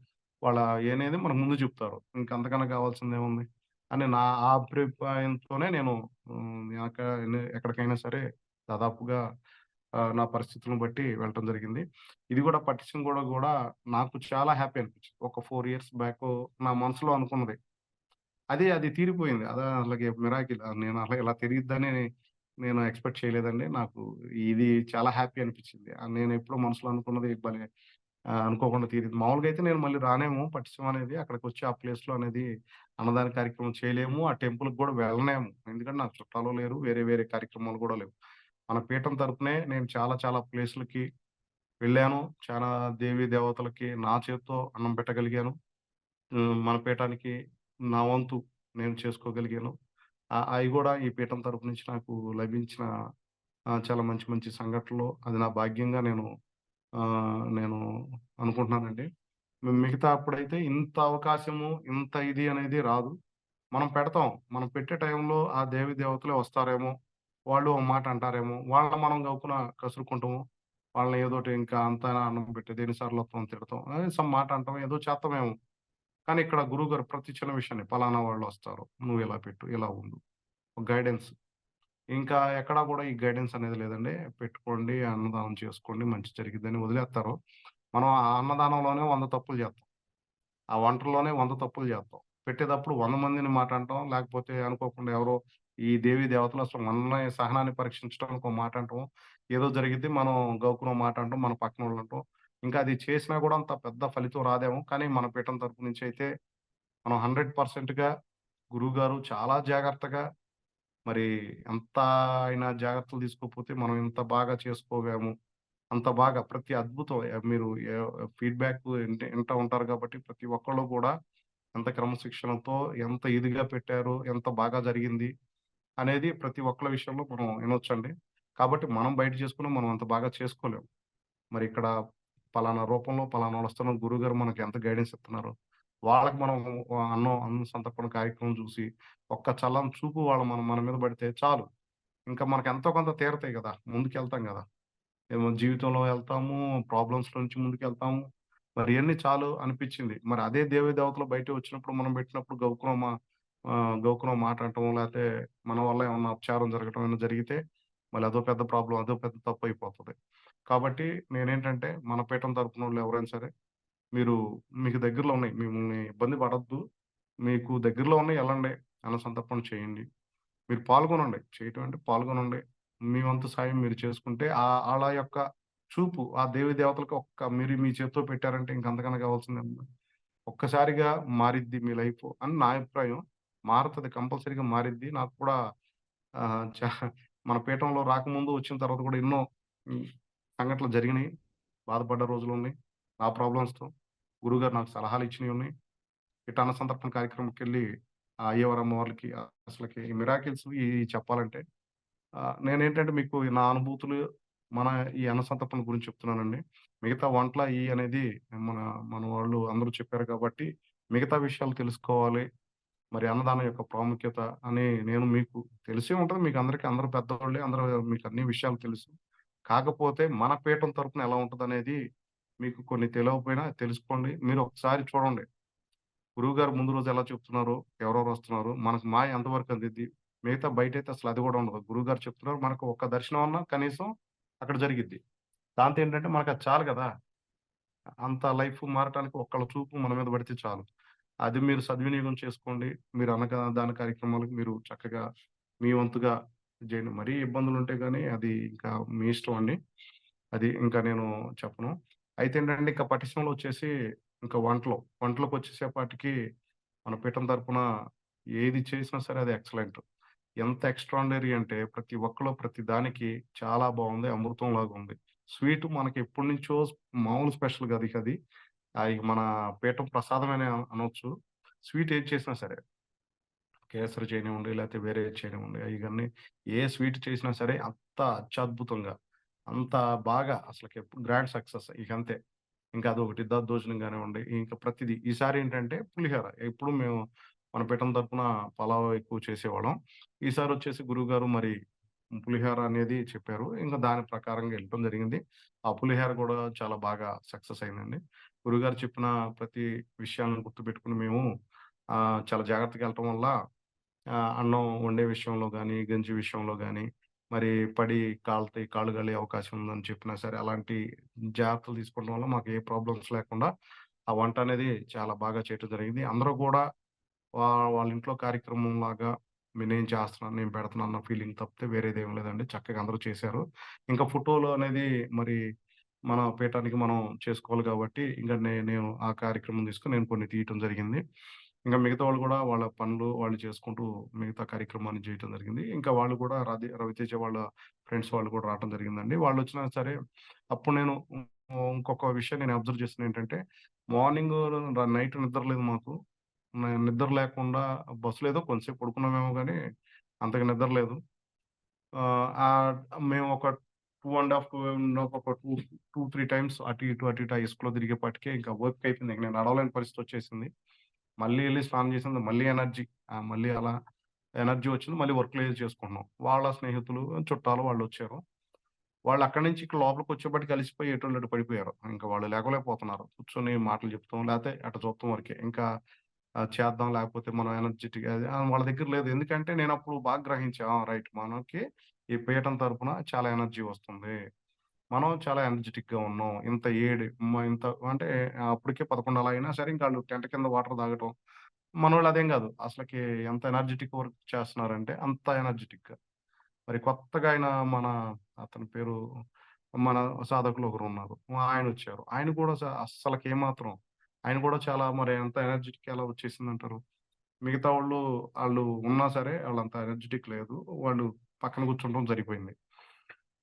వాళ్ళ అనేది మనకు ముందు చెప్తారు. ఇంక అంతకన్నా కావాల్సిందేముంది? అని నా ఆ అభిప్రాయంతోనే నేను నాక ఎక్కడికైనా సరే దాదాపుగా నా పరిస్థితులను బట్టి వెళ్ళటం జరిగింది. ఇది గూడా పట్టించడం గూడా నాకు చాలా హ్యాపీ అనిపించింది. ఒక 4 ఇయర్స్ బ్యాకు నా మనసులో అనుకున్నది. అది తీరిపోయింది. అసలకి మిరాకిల్. నేను అలా ఇలా తిరిగిద్దని నేను ఎక్స్‌పెక్ట్ చేయలేదండి. నాకు ఇది చాలా హ్యాపీ అనిపించింది. నేనెప్పుడో మనసులో అనుకున్నది భలే అనుకోకుండా తీరింది. మామూలుగా అయితే నేను మళ్ళీ రానేమో పట్టిసీమ అనేది అక్కడికొచ్చి ఆ ప్లేస్‌లో అనేది అన్నదాన కార్యక్రమం చేయలేము. ఆ టెంపుల్‌కి గూడా వెళ్ళనేము. ఎందుకంటే నాకు చుట్టాలు లేరు. వేరే వేరే కార్యక్రమాలు గూడా లేవు. మన పీఠం తరపునే నేను చాలా చాలా ప్లేసులకి వెళ్ళాను. చాలా దేవీ దేవతలకి నా చేత్తో అన్నం పెట్టగలిగాను. మన పీఠానికి నా వంతు నేను చేసుకోగలిగాను. అయి గూడా ఈ పీఠం తరపు నుంచి నాకు లభించిన చాలా మంచి మంచి సంఘటనలు. అది నా భాగ్యంగా నేను అనుకుంటున్నానండి. మిగతా అప్పుడైతే ఇంత అవకాశము, ఇంత ఇది అనేది రాదు. మనం పెడతాం. మనం పెట్టే టైంలో ఆ దేవి దేవతలే వస్తారేమో! వాళ్ళు ఓ మాట అంటారేమో! వాళ్ళని మనం గబుక్కున కసురుకుంటాము. వాళ్ళని ఏదోటి ఇంకా అంతా అన్నం పెట్టేది ఎన్ని సార్లొత్తాం తిడతాం. సమ్ మాట అంటాం. ఏదో చేత్తమేమో! కానీ ఇక్కడ గురువుగారు ప్రతి చిన్న విషయాన్ని పలానా వాళ్ళొస్తారు. నువ్విలా పెట్టు, ఇలా ఉండు. గైడెన్స్. ఇంకా ఎక్కడా గూడా ఈ గైడెన్స్ అనేది లేదండి. పెట్టుకోండి, అన్నదానం చేసుకోండి, మంచి జరిగిద్దని వదిలేత్తారు. మనం ఆ అన్నదానంలోనే 100 తప్పులు జేత్తాం. ఆ వంటల్లోనే 100 తప్పులు జేత్తాం. పెట్టేటప్పుడు 100 మందిని మాట అంటాం. లేకపోతే అనుకోకుండా ఎవరో ఈ దేవీ దేవతలు అసలు మనల్ని సహనాన్ని పరీక్షించడానికి ఒక మాట అంటాం. ఏదో జరిగిద్ది. మనం గబుక్కున ఓ మాట అంటాం. మన పక్కనోళ్ళంటాం. ఇంకా అది చేసినా గూడా అంత పెద్ద ఫలితం రాదేమో! కానీ మన పీఠం తరపు నుంచయితే మనం 100%గా గురువుగారు చాలా జాగ్రత్తగా మరి ఎంత ఆయన జాగ్రత్తలు తీసుకోకపోతే మనం ఇంత బాగా చేసుకోగాము. అంత బాగా ప్రతి అద్భుతం మీరు ఫీడ్‌బ్యాక్ ఇంటా ఉంటారు కాబట్టి ప్రతి ఒక్కళ్ళు కూడా ఎంత క్రమశిక్షణతో, ఎంత ఇదిగా పెట్టారు, ఎంత బాగా జరిగింది అనేది ప్రతి ఒక్కళ్ళ విషయంలో మనం వినొచ్చండి. కాబట్టి మనం బయట చేసుకున్న మనం అంత బాగా చేసుకోలేం. మరి ఇక్కడ పలానా రూపంలో పలానోళ్ళొస్తున్నారు. గురువుగారు మనకి ఎంత గైడెన్స్ ఇస్తున్నారు. వాళ్ళకి మనం అన్నం సంతర్పణ కార్యక్రమం చూసి, ఒక్క చల్లని చూపు వాళ్ళు మన మీద పడితే చాలు. ఇంకా మనకు ఎంతో కొంత తీరతాయి గదా! ముందుకెళ్తాం గదా! ఏమో జీవితంలో ఎళ్తాము, ప్రాబ్లమ్స్‌లో నుంచి ముందుకెళ్తాము. మరి ఇయన్నీ చాలు అనిపిచ్చింది. మరి అదే దేవి దేవతలు బయటకి వచ్చినప్పుడు మనం పెట్టినప్పుడు గబుక్కున ఓ మాట అంటమో, లేతే మన వల్ల ఏమన్నా అపచారం జరగటం ఏమైనా జరిగితే, మళ్ళీ అదో పెద్ద ప్రాబ్లమ్, అదో పెద్ద తప్పయిపోతది. కాబట్టి నేనేంటంటే, మన పీఠం తరపునోళ్ళు ఎవరైనా సరే, మీరు మీకు దగ్గరలో ఉన్నాయి. మిమ్మల్ని ఇబ్బంది పడొద్దు. మీకు దగ్గరలో ఉన్నాయి ఎళ్ళండి. అన్న సంతర్పణ చేయండి. మీరు పాల్గొనండి. చేయటం అంటే పాల్గొనండి. మీ వంతు సాయం మీరు చేసుకుంటే ఆళ్ళ యొక్క చూపు ఆ దేవి దేవతలకి మీరు మీ చేత్తో పెట్టారంటే ఇంక అంతకన్నా కావాల్సిందేముంది? ఒక్కసారిగా మారిద్ది మీ లైఫు అని నా అభిప్రాయం. మారతది కంపల్సరీగా మారిద్ది. నాకు కూడా ఆహ్, చ మన పీఠంలో రాకముందు, వచ్చిన తర్వాత కూడా ఎన్నో హ్మ్, సంఘటనలు జరిగినియి. బాధపడ్డ రోజులున్నాయి. నా ప్రాబ్లమ్స్‌తో. గురువుగారు నాకు సలహాలిచ్చినియున్నాయి. ఇటు అన్న సంతర్పణ కార్యక్రమంకెళ్ళి అయ్యవారు, అమ్మవార్లకి అసలకి మిరాకిల్స్ చెప్పాలంటే నేనేంటంటే మీకు నా అనుభూతులు, మన ఈ అన్న సంతర్పణ గురించి చెప్తున్నానండి. మిగతా వంటల అనేది మన మన వాళ్ళు అందరూ చెప్పారు కాబట్టి, మిగతా విషయాలు తెలుసుకోవాలి. మరి అన్నదానం యొక్క ప్రాముఖ్యత అని నేను మీకు తెలిసే ఉంటది. మీకందరికి అందరూ పెద్దోళ్ళే. అందరూ మీకు అన్ని విషయాలు తెలుసు. కాకపోతే మన పీఠం తరపున ఎలా ఉంటదనేది మీకు కొన్ని తెలవకపోయినా తెలుసుకోండి. మీరు ఒకసారి చూడండి. గురువుగారు ముందు రోజు ఎలా చెప్తున్నారో, ఎవరెవరొస్తున్నారు, మనకు మాయ ఎంతవరకు అందిద్ది. మిగతా బయటైతే అసలు అది గూడా ఉండదు. గురువుగారు చెప్తున్నారు. మనకు ఒక్క దర్శనం అన్నా కనీసం అక్కడ జరిగిద్ది. దాంతో ఏంటంటే మనకది చాలు గదా! అంత లైఫ్ మారటానికి ఒక్కళ్ళ చూపు మన మీద పడితే చాలు. అది మీరు సద్వినియోగం చేసుకోండి. మీరు అన్నదాన కార్యక్రమాలకు మీరు చక్కగా మీ వంతుగా జేయండి. మరీ ఇబ్బందులుంటే గాని అది ఇంకా మీ ఇష్టం అండి. అది ఇంకా నేను చెప్పను. అయితే ఏంటంటే ఇంకా పటిష్టంలో వచ్చేసి ఇంకా వంటలకొచ్చేసేపాటికి మన పీఠం తరపున ఏది చేసినా సరే అది ఎక్సలెంట్. ఎంత ఎక్స్‌ట్రార్డినరీ అంటే ప్రతి ఒక్కళ్ళు ప్రతి దానికి చాలా బావుంది. అమృతంలాగుంది. స్వీటు మనకి ఎప్పటినుంచో మామూలు స్పెషల్ కాదు ఇక అది. ఇక మన పీఠం ప్రసాదమనే అనొచ్చు. స్వీట్ ఏది చేసినా సరే. కేసరి చేయనివ్వండి, లేతే వేరేది చేయనివ్వండి. ఇవన్నీ ఏ స్వీట్ చేసినా సరే అంత అత్యద్భుతంగా, అంత బాగా అసలకి గ్రాండ్ సక్సెస్ ఇకంతే. ఇంకా అదొకటి దద్దోజనం గానివ్వండి, ఇంకా ప్రతిది. ఈసారి ఏంటంటే పులిహోర. ఎప్పుడు మేము మన పీఠం తరపున పలావ్ ఎక్కువ చేసేవాళ్ళం. ఈసారొచ్చేసి గురువుగారు మరి పులిహోర అనేది చెప్పారు. ఇంక దాని ప్రకారంగా ఎళ్ళటం జరిగింది. ఆ పులిహోర గూడా చాలా బాగా సక్సెస్ అయిందండి. గురువుగారు చెప్పిన ప్రతి విషయాలను గుర్తుపెట్టుకొని మేము చాలా జాగ్రత్తగా ఎళ్ళటం వల్ల అన్నం వండే విషయంలో గానీ, గంజి విషయంలో గానీ, మరి పడి కాలుతాయి, కాళ్ళు కాలే అవకాశం ఉందని చెప్పినా సరే, అలాంటి జాగ్రత్తలు తీసుకోవడం వల్ల మాకు ఏ ప్రాబ్లమ్స్ లేకుండా ఆ వంట అనేది చాలా బాగా చేయటం జరిగింది. అందరూ గూడా వాళ్ళ ఇంట్లో కార్యక్రమంలాగా నేను చేస్తున్నాను, నేను పెడుతున్నాను అన్న ఫీలింగ్ తప్పితే వేరేదేం లేదండి. చక్కగా అందరూ చేశారు. ఇంకా ఫోటోలు అనేది మరి మన పీఠానికి మనం చేసుకోవాలి గాబట్టి, ఇంక నేను ఆ కార్యక్రమం తీసుకొని నేను కొన్ని తీయటం జరిగింది. ఇంక మిగతా వాళ్ళు గూడా వాళ్ళ పనులు వాళ్ళు చేసుకుంటూ మిగతా కార్యక్రమాన్ని చేయటం జరిగింది. ఇంకా వాళ్ళు కూడా రవితేజ వాళ్ళ ఫ్రెండ్స్ వాళ్ళు కూడా రావటం జరిగిందండి. వాళ్ళొచ్చినా సరే అప్పుడు నేను ఇంకొక విషయం నేను అబ్జర్వ్ చేసిందేంటంటే, మార్నింగు నైట్ నిద్ర లేదు మాకు. నిద్ర లేకుండా బస్సులో ఏదో కొంతసేపు పడుకున్నామేమో గానీ, అంతగా నిద్ర లేదు. మేము ఒక 2 ఒక 3 టైమ్స్ అటు ఇటు ఆ ఇసుకలో తిరిగేపాటికే ఇంకా ఓపికయిపోయింది. ఇంక నేను నడవలేని పరిస్థితొచ్చేసింది. మళ్ళీ ఎళ్లి స్నానం చేసింది మళ్ళీ ఎనర్జీ. మళ్ళీ అలా ఎనర్జీ వచ్చింది. మళ్ళీ వర్క్‌లో ఏదో చేసుకుంటున్నాం. వాళ్ళ స్నేహితులు, చుట్టాలు వాళ్ళొచ్చారు. వాళ్ళక్కడి నుంచి ఇక్కడ లోపలికొచ్చేపాటికి అలిసిపోయి ఎటోళ్ళు అటు పడిపోయారు. ఇంక వాళ్ళు లేగలేకపోతున్నారు. కూర్చొని మాటలు చెప్తాం, లేతే అటు చూత్తం వరకే. ఇంకా చేద్దాం లేకపోతే మనం ఎనర్జిటిక్‌గా అది వాళ్ళ దగ్గర లేదు. ఎందుకంటే నేనప్పుడు బాగా గ్రహించా. రైట్ మనకి ఈ పీఠం తరపున చాలా ఎనర్జీ వస్తుంది. మనం చాలా ఎనర్జిటిక్‌గా ఉన్నాం. ఇంత ఏడి ఇంత అంటే అప్పటికే 11 అలా అయినా సరే ఇంక ఆళ్ళు టెంట్ కింద వాటర్ తాగటం. మనోళ్ళు అదేం గాదు. అసలకి ఎంత ఎనర్జిటిక్ వర్క్ చేస్తున్నారంటే అంత ఎనర్జిటిక్‌గా. మరి కొత్తగా మన అతని పేరు మన సాధకులు ఒకరున్నారు. ఆయనొచ్చారు. ఆయన కూడా అస్సలకి ఏమాత్రం ఆయన కూడా చాలా మరి అంత ఎనర్జిటిక్ ఎలా వచ్చేసిందంటారు? మిగతా ఆళ్ళు ఉన్నా సరే ఆళ్ళంత ఎనర్జిటిక్ లేదు. వాళ్ళు పక్కన కూర్చుంటం సరిపోయింది.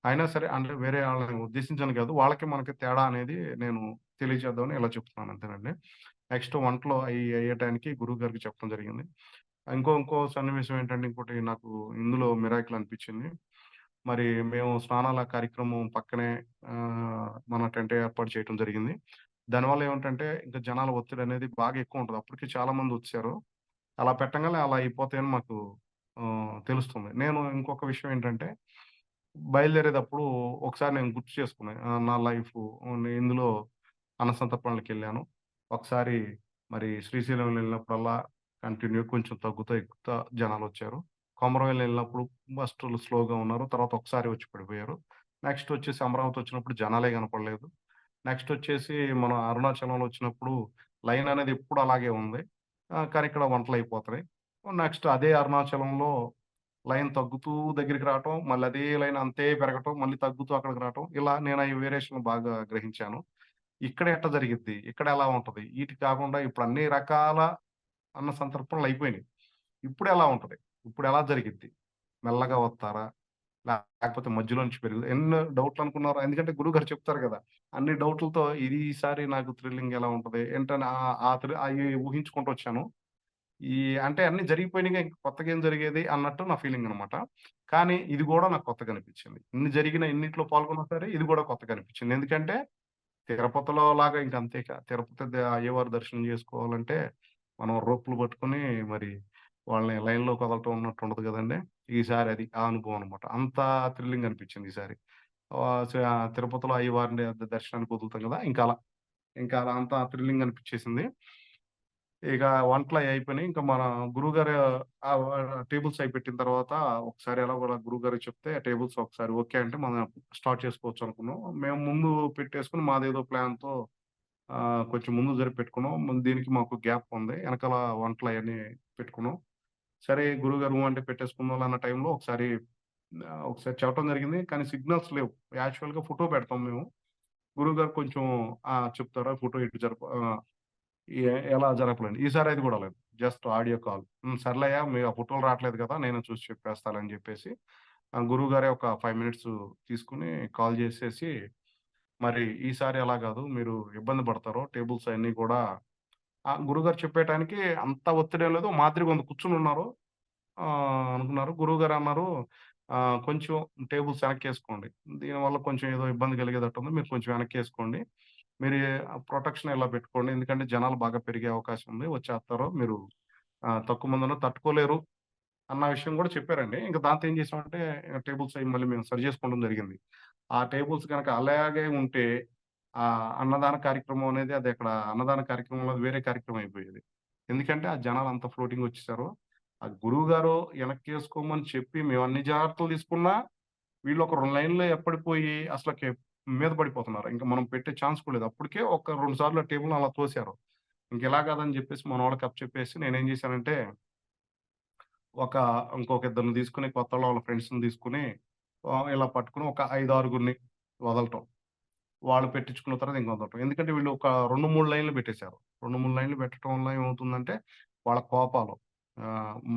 అయినా సరే అంటే వేరే ఆళ్ళని ఉద్దేశించని కాదు. వాళ్ళకి మనకి తేడా అనేది నేను తెలియజేద్దామని ఇలా చెప్తున్నాను అంతేనండి. నెక్స్ట్ వంటలు అయ్యే టయానికి గురువుగారికి చెప్పడం జరిగింది. ఇంకో సన్నివేశం ఏంటంటే ఇంకోటి నాకు ఇందులో మిరాకిల్ అనిపించింది. మరి మేము స్నానాల కార్యక్రమం పక్కనే మన టెంట్ ఏర్పాటు చేయటం జరిగింది. దానివల్ల ఏమిటంటే ఇంక జనాల ఒత్తిడనేది బాగా ఎక్కువుంటది. అప్పటికి చాలా మందొచ్చేసారు. అలా పెట్టంగానే అలా అయిపోతాయని మాకు తెలుస్తుంది. నేను ఇంకొక విషయం ఏంటంటే బయలుదేరేటప్పుడు ఒకసారి నేను గుర్తు చేసుకున్నా. నా లైఫు ఇందులో అన్నసంతర్పణలకెళ్ళాను. ఒకసారి మరి శ్రీశైలం వెళ్ళినప్పుడల్లా కంటిన్యూ కొంచెం తగ్గుతా, ఎక్కుతా జనాలొచ్చారు. కొమరవెల్లి వెళ్ళినప్పుడు ఫస్ట్‌లో స్లోగా ఉన్నారు. తర్వాత ఒకసారి వచ్చి పడిపోయారు. నెక్స్ట్ వచ్చేసి అమరావతి వచ్చినప్పుడు జనాలే కనపడలేదు. నెక్స్ట్ వచ్చేసి మనం అరుణాచలంలో వచ్చినప్పుడు లైన్ అనేది ఎప్పుడు అలాగే ఉంది. కానీ ఇక్కడ వంటలయిపోతున్నాయి. నెక్స్ట్ అదే అరుణాచలంలో లైన్ తగ్గుతూ దగ్గరికి రావటం, మళ్ళీ అదే లైన్ అంతే పెరగటం, మళ్ళీ తగ్గుతూ అక్కడికి రావటం. ఇలా నేను ఈ వేరియేషన్ బాగా గ్రహించాను. ఇక్కడ ఎట్ట జరిగిద్ది? ఇక్కడ ఎలా ఉంటది? ఈటి కాకుండా ఇప్పుడు అన్ని రకాల అన్న సంతర్పణలయిపోయినాయి. ఇప్పుడెలా ఉంటది? ఇప్పుడెలా జరిగిద్ది? మెల్లగా వత్తారా? లేకపోతే మధ్యలో నుంచి ఎన్నో డౌట్‌లనుకున్నారు. ఎందుకంటే గురువుగారు చెప్తారు గదా! అన్ని డౌట్‌లతో ఈసారి నాకు థ్రిల్లింగ్ ఎలా ఉంటది? ఏంటని అయి ఊహించుకుంటూ వచ్చాను. ఈ అంటే అన్నీ జరిగిపోయినాయిగా ఇంక కొత్తగా ఏం జరిగేది అన్నట్టు నా ఫీలింగనమాట. కానీ ఇది గూడా నాకు కొత్తగా అనిపించింది. ఇన్నిట్లో పాల్గొన్నా సరే ఇది గూడా కొత్తగా అనిపించింది. ఎందుకంటే తిరుపతిలో లాగా ఇంక అంతేక తిరుపతి అయ్యవారి దర్శనం జేసుకోవాలంటే మనం రోపులు పట్టుకొని మరి వాళ్ళని లైన్‌లోకి వదలటం ఉన్నట్టు ఉండదు గదండీ! ఈసారి అది ఆ అనుభవం అనమాట. అంత థ్రిల్లింగ్ అనిపించింది ఈసారి. తిరుపతిలో అయ్యవారిని దర్శనానికి వదులుతాం గదా! ఇంకా అలా అంత థ్రిల్లింగ్ అనిపించేసింది. ఇక వంటలయి అయిపోయినాయి. ఇంకా మన గురువుగారు టేబుల్స్ అయి పెట్టిన తర్వాత ఒకసారి ఎలాగోలా గురువుగారికి చెప్తే టేబుల్స్ ఒకసారి ఓకే అంటే మనం స్టార్ట్ చేసుకోవచ్చు అనుకున్నాం. మేము ముందు పెట్టేసుకొని మాదేదో ప్లాన్‌తో కొంచెం ముందు జరిపి పెట్టుకున్నాం. దీనికి మాకు గ్యాప్ ఉంది. ఎనకాల వంటలయన్నీ పెట్టుకున్నాం. సరే గురువుగారు అంటే పెట్టేసుకుందాంలే అన్న టైంలో ఒకసారి చెప్పడం జరిగింది. కానీ సిగ్నల్స్ లేవు. యాక్చువల్‌గా ఫోటో పెడతాం మేము. గురువుగారు కొంచెం చెప్తారా ఫోటో ఇటు ఎలా జరపలేను. ఈసారి అది గూడా లేదు. Just audio call. సర్లేయ్య ఆ ఫోటోలు రావట్లేదు కదా! నేనే చూసి చెప్పేస్తాలే అని జెప్పేసి గురువుగారే ఒక 5 మినిట్స్ తీసుకొని కాల్ జేసేసి, మరి ఈసారి అలా గాదు. మీరు ఇబ్బంది పడతారు. టేబుల్స్ అయన్నీ గూడా గురువుగారు చెప్పే టయానికి అంత ఒత్తిడేం లేదు. మాదిరిగా ఉంది కూర్చొనున్నారు. అనుకున్నారు. గురువుగారన్నారు, కొంచెం టేబుల్స్ వెనక్కేసుకోండి. దీనివల్ల కొంచెం ఏదో ఇబ్బంది కలిగేటట్టుంది. మీరు కొంచెం వెనక్కేసుకోండి. మీరు ప్రొటెక్షన్ ఇలా పెట్టుకోండి. ఎందుకంటే జనాలు బాగా పెరిగే అవకాశం ఉంది. వచ్చేస్తారు. మీరు తక్కువ మందున్న తట్టుకోలేరు అన్న విషయం గూడా చెప్పారండి. ఇంక దాంతో ఏం చేసామంటే టేబుల్స్ అయి మళ్ళీ మేము సరి చేసుకోవడం జరిగింది. ఆ టేబుల్స్ గనక అలాగే ఉంటే అన్నదాన కార్యక్రమం అనేది అది అక్కడ అన్నదాన కార్యక్రమంలో అది వేరే కార్యక్రమం అయిపోయేది. ఎందుకంటే ఆ జనాలంతా ఫ్లోటింగ్ వచ్చేసారు. ఆ గురువుగారు ఎనక్కేసుకోమని చెప్పి మేము అన్ని జాగ్రత్తలు తీసుకున్నా, వీళ్ళు ఒక 2 లైన్‌లో ఎప్పడిపోయి అసలకి మీద పడిపోతున్నారు. ఇంక మనం పెట్టే ఛాన్స్ కూడా లేదు. అప్పటికే ఒక 2 సార్లు ఆ టేబుల్‌ని అలా తోసారు. ఇంకిలా కాదని చెప్పేసి మనోళ్ళకి అప్పచెప్పేసి నేనేం చేశానంటే, ఒక ఇంకొక ఇద్దరిని తీసుకొని కొత్తోళ్ళ వాళ్ళ ఫ్రెండ్స్‌ని తీసుకొని ఇలా పట్టుకొని ఒక 5, 6గురిని వదలటం. వాళ్ళు పెట్టించుకున్న తర్వాత ఇంకొదలటం. ఎందుకంటే వీళ్ళు ఒక 2, 3 లైన్‌లు పెట్టేసారు. 2, 3 లైన్‌లు పెట్టడం వల్ల ఏమవుతుందంటే వాళ్ళ కోపాలు.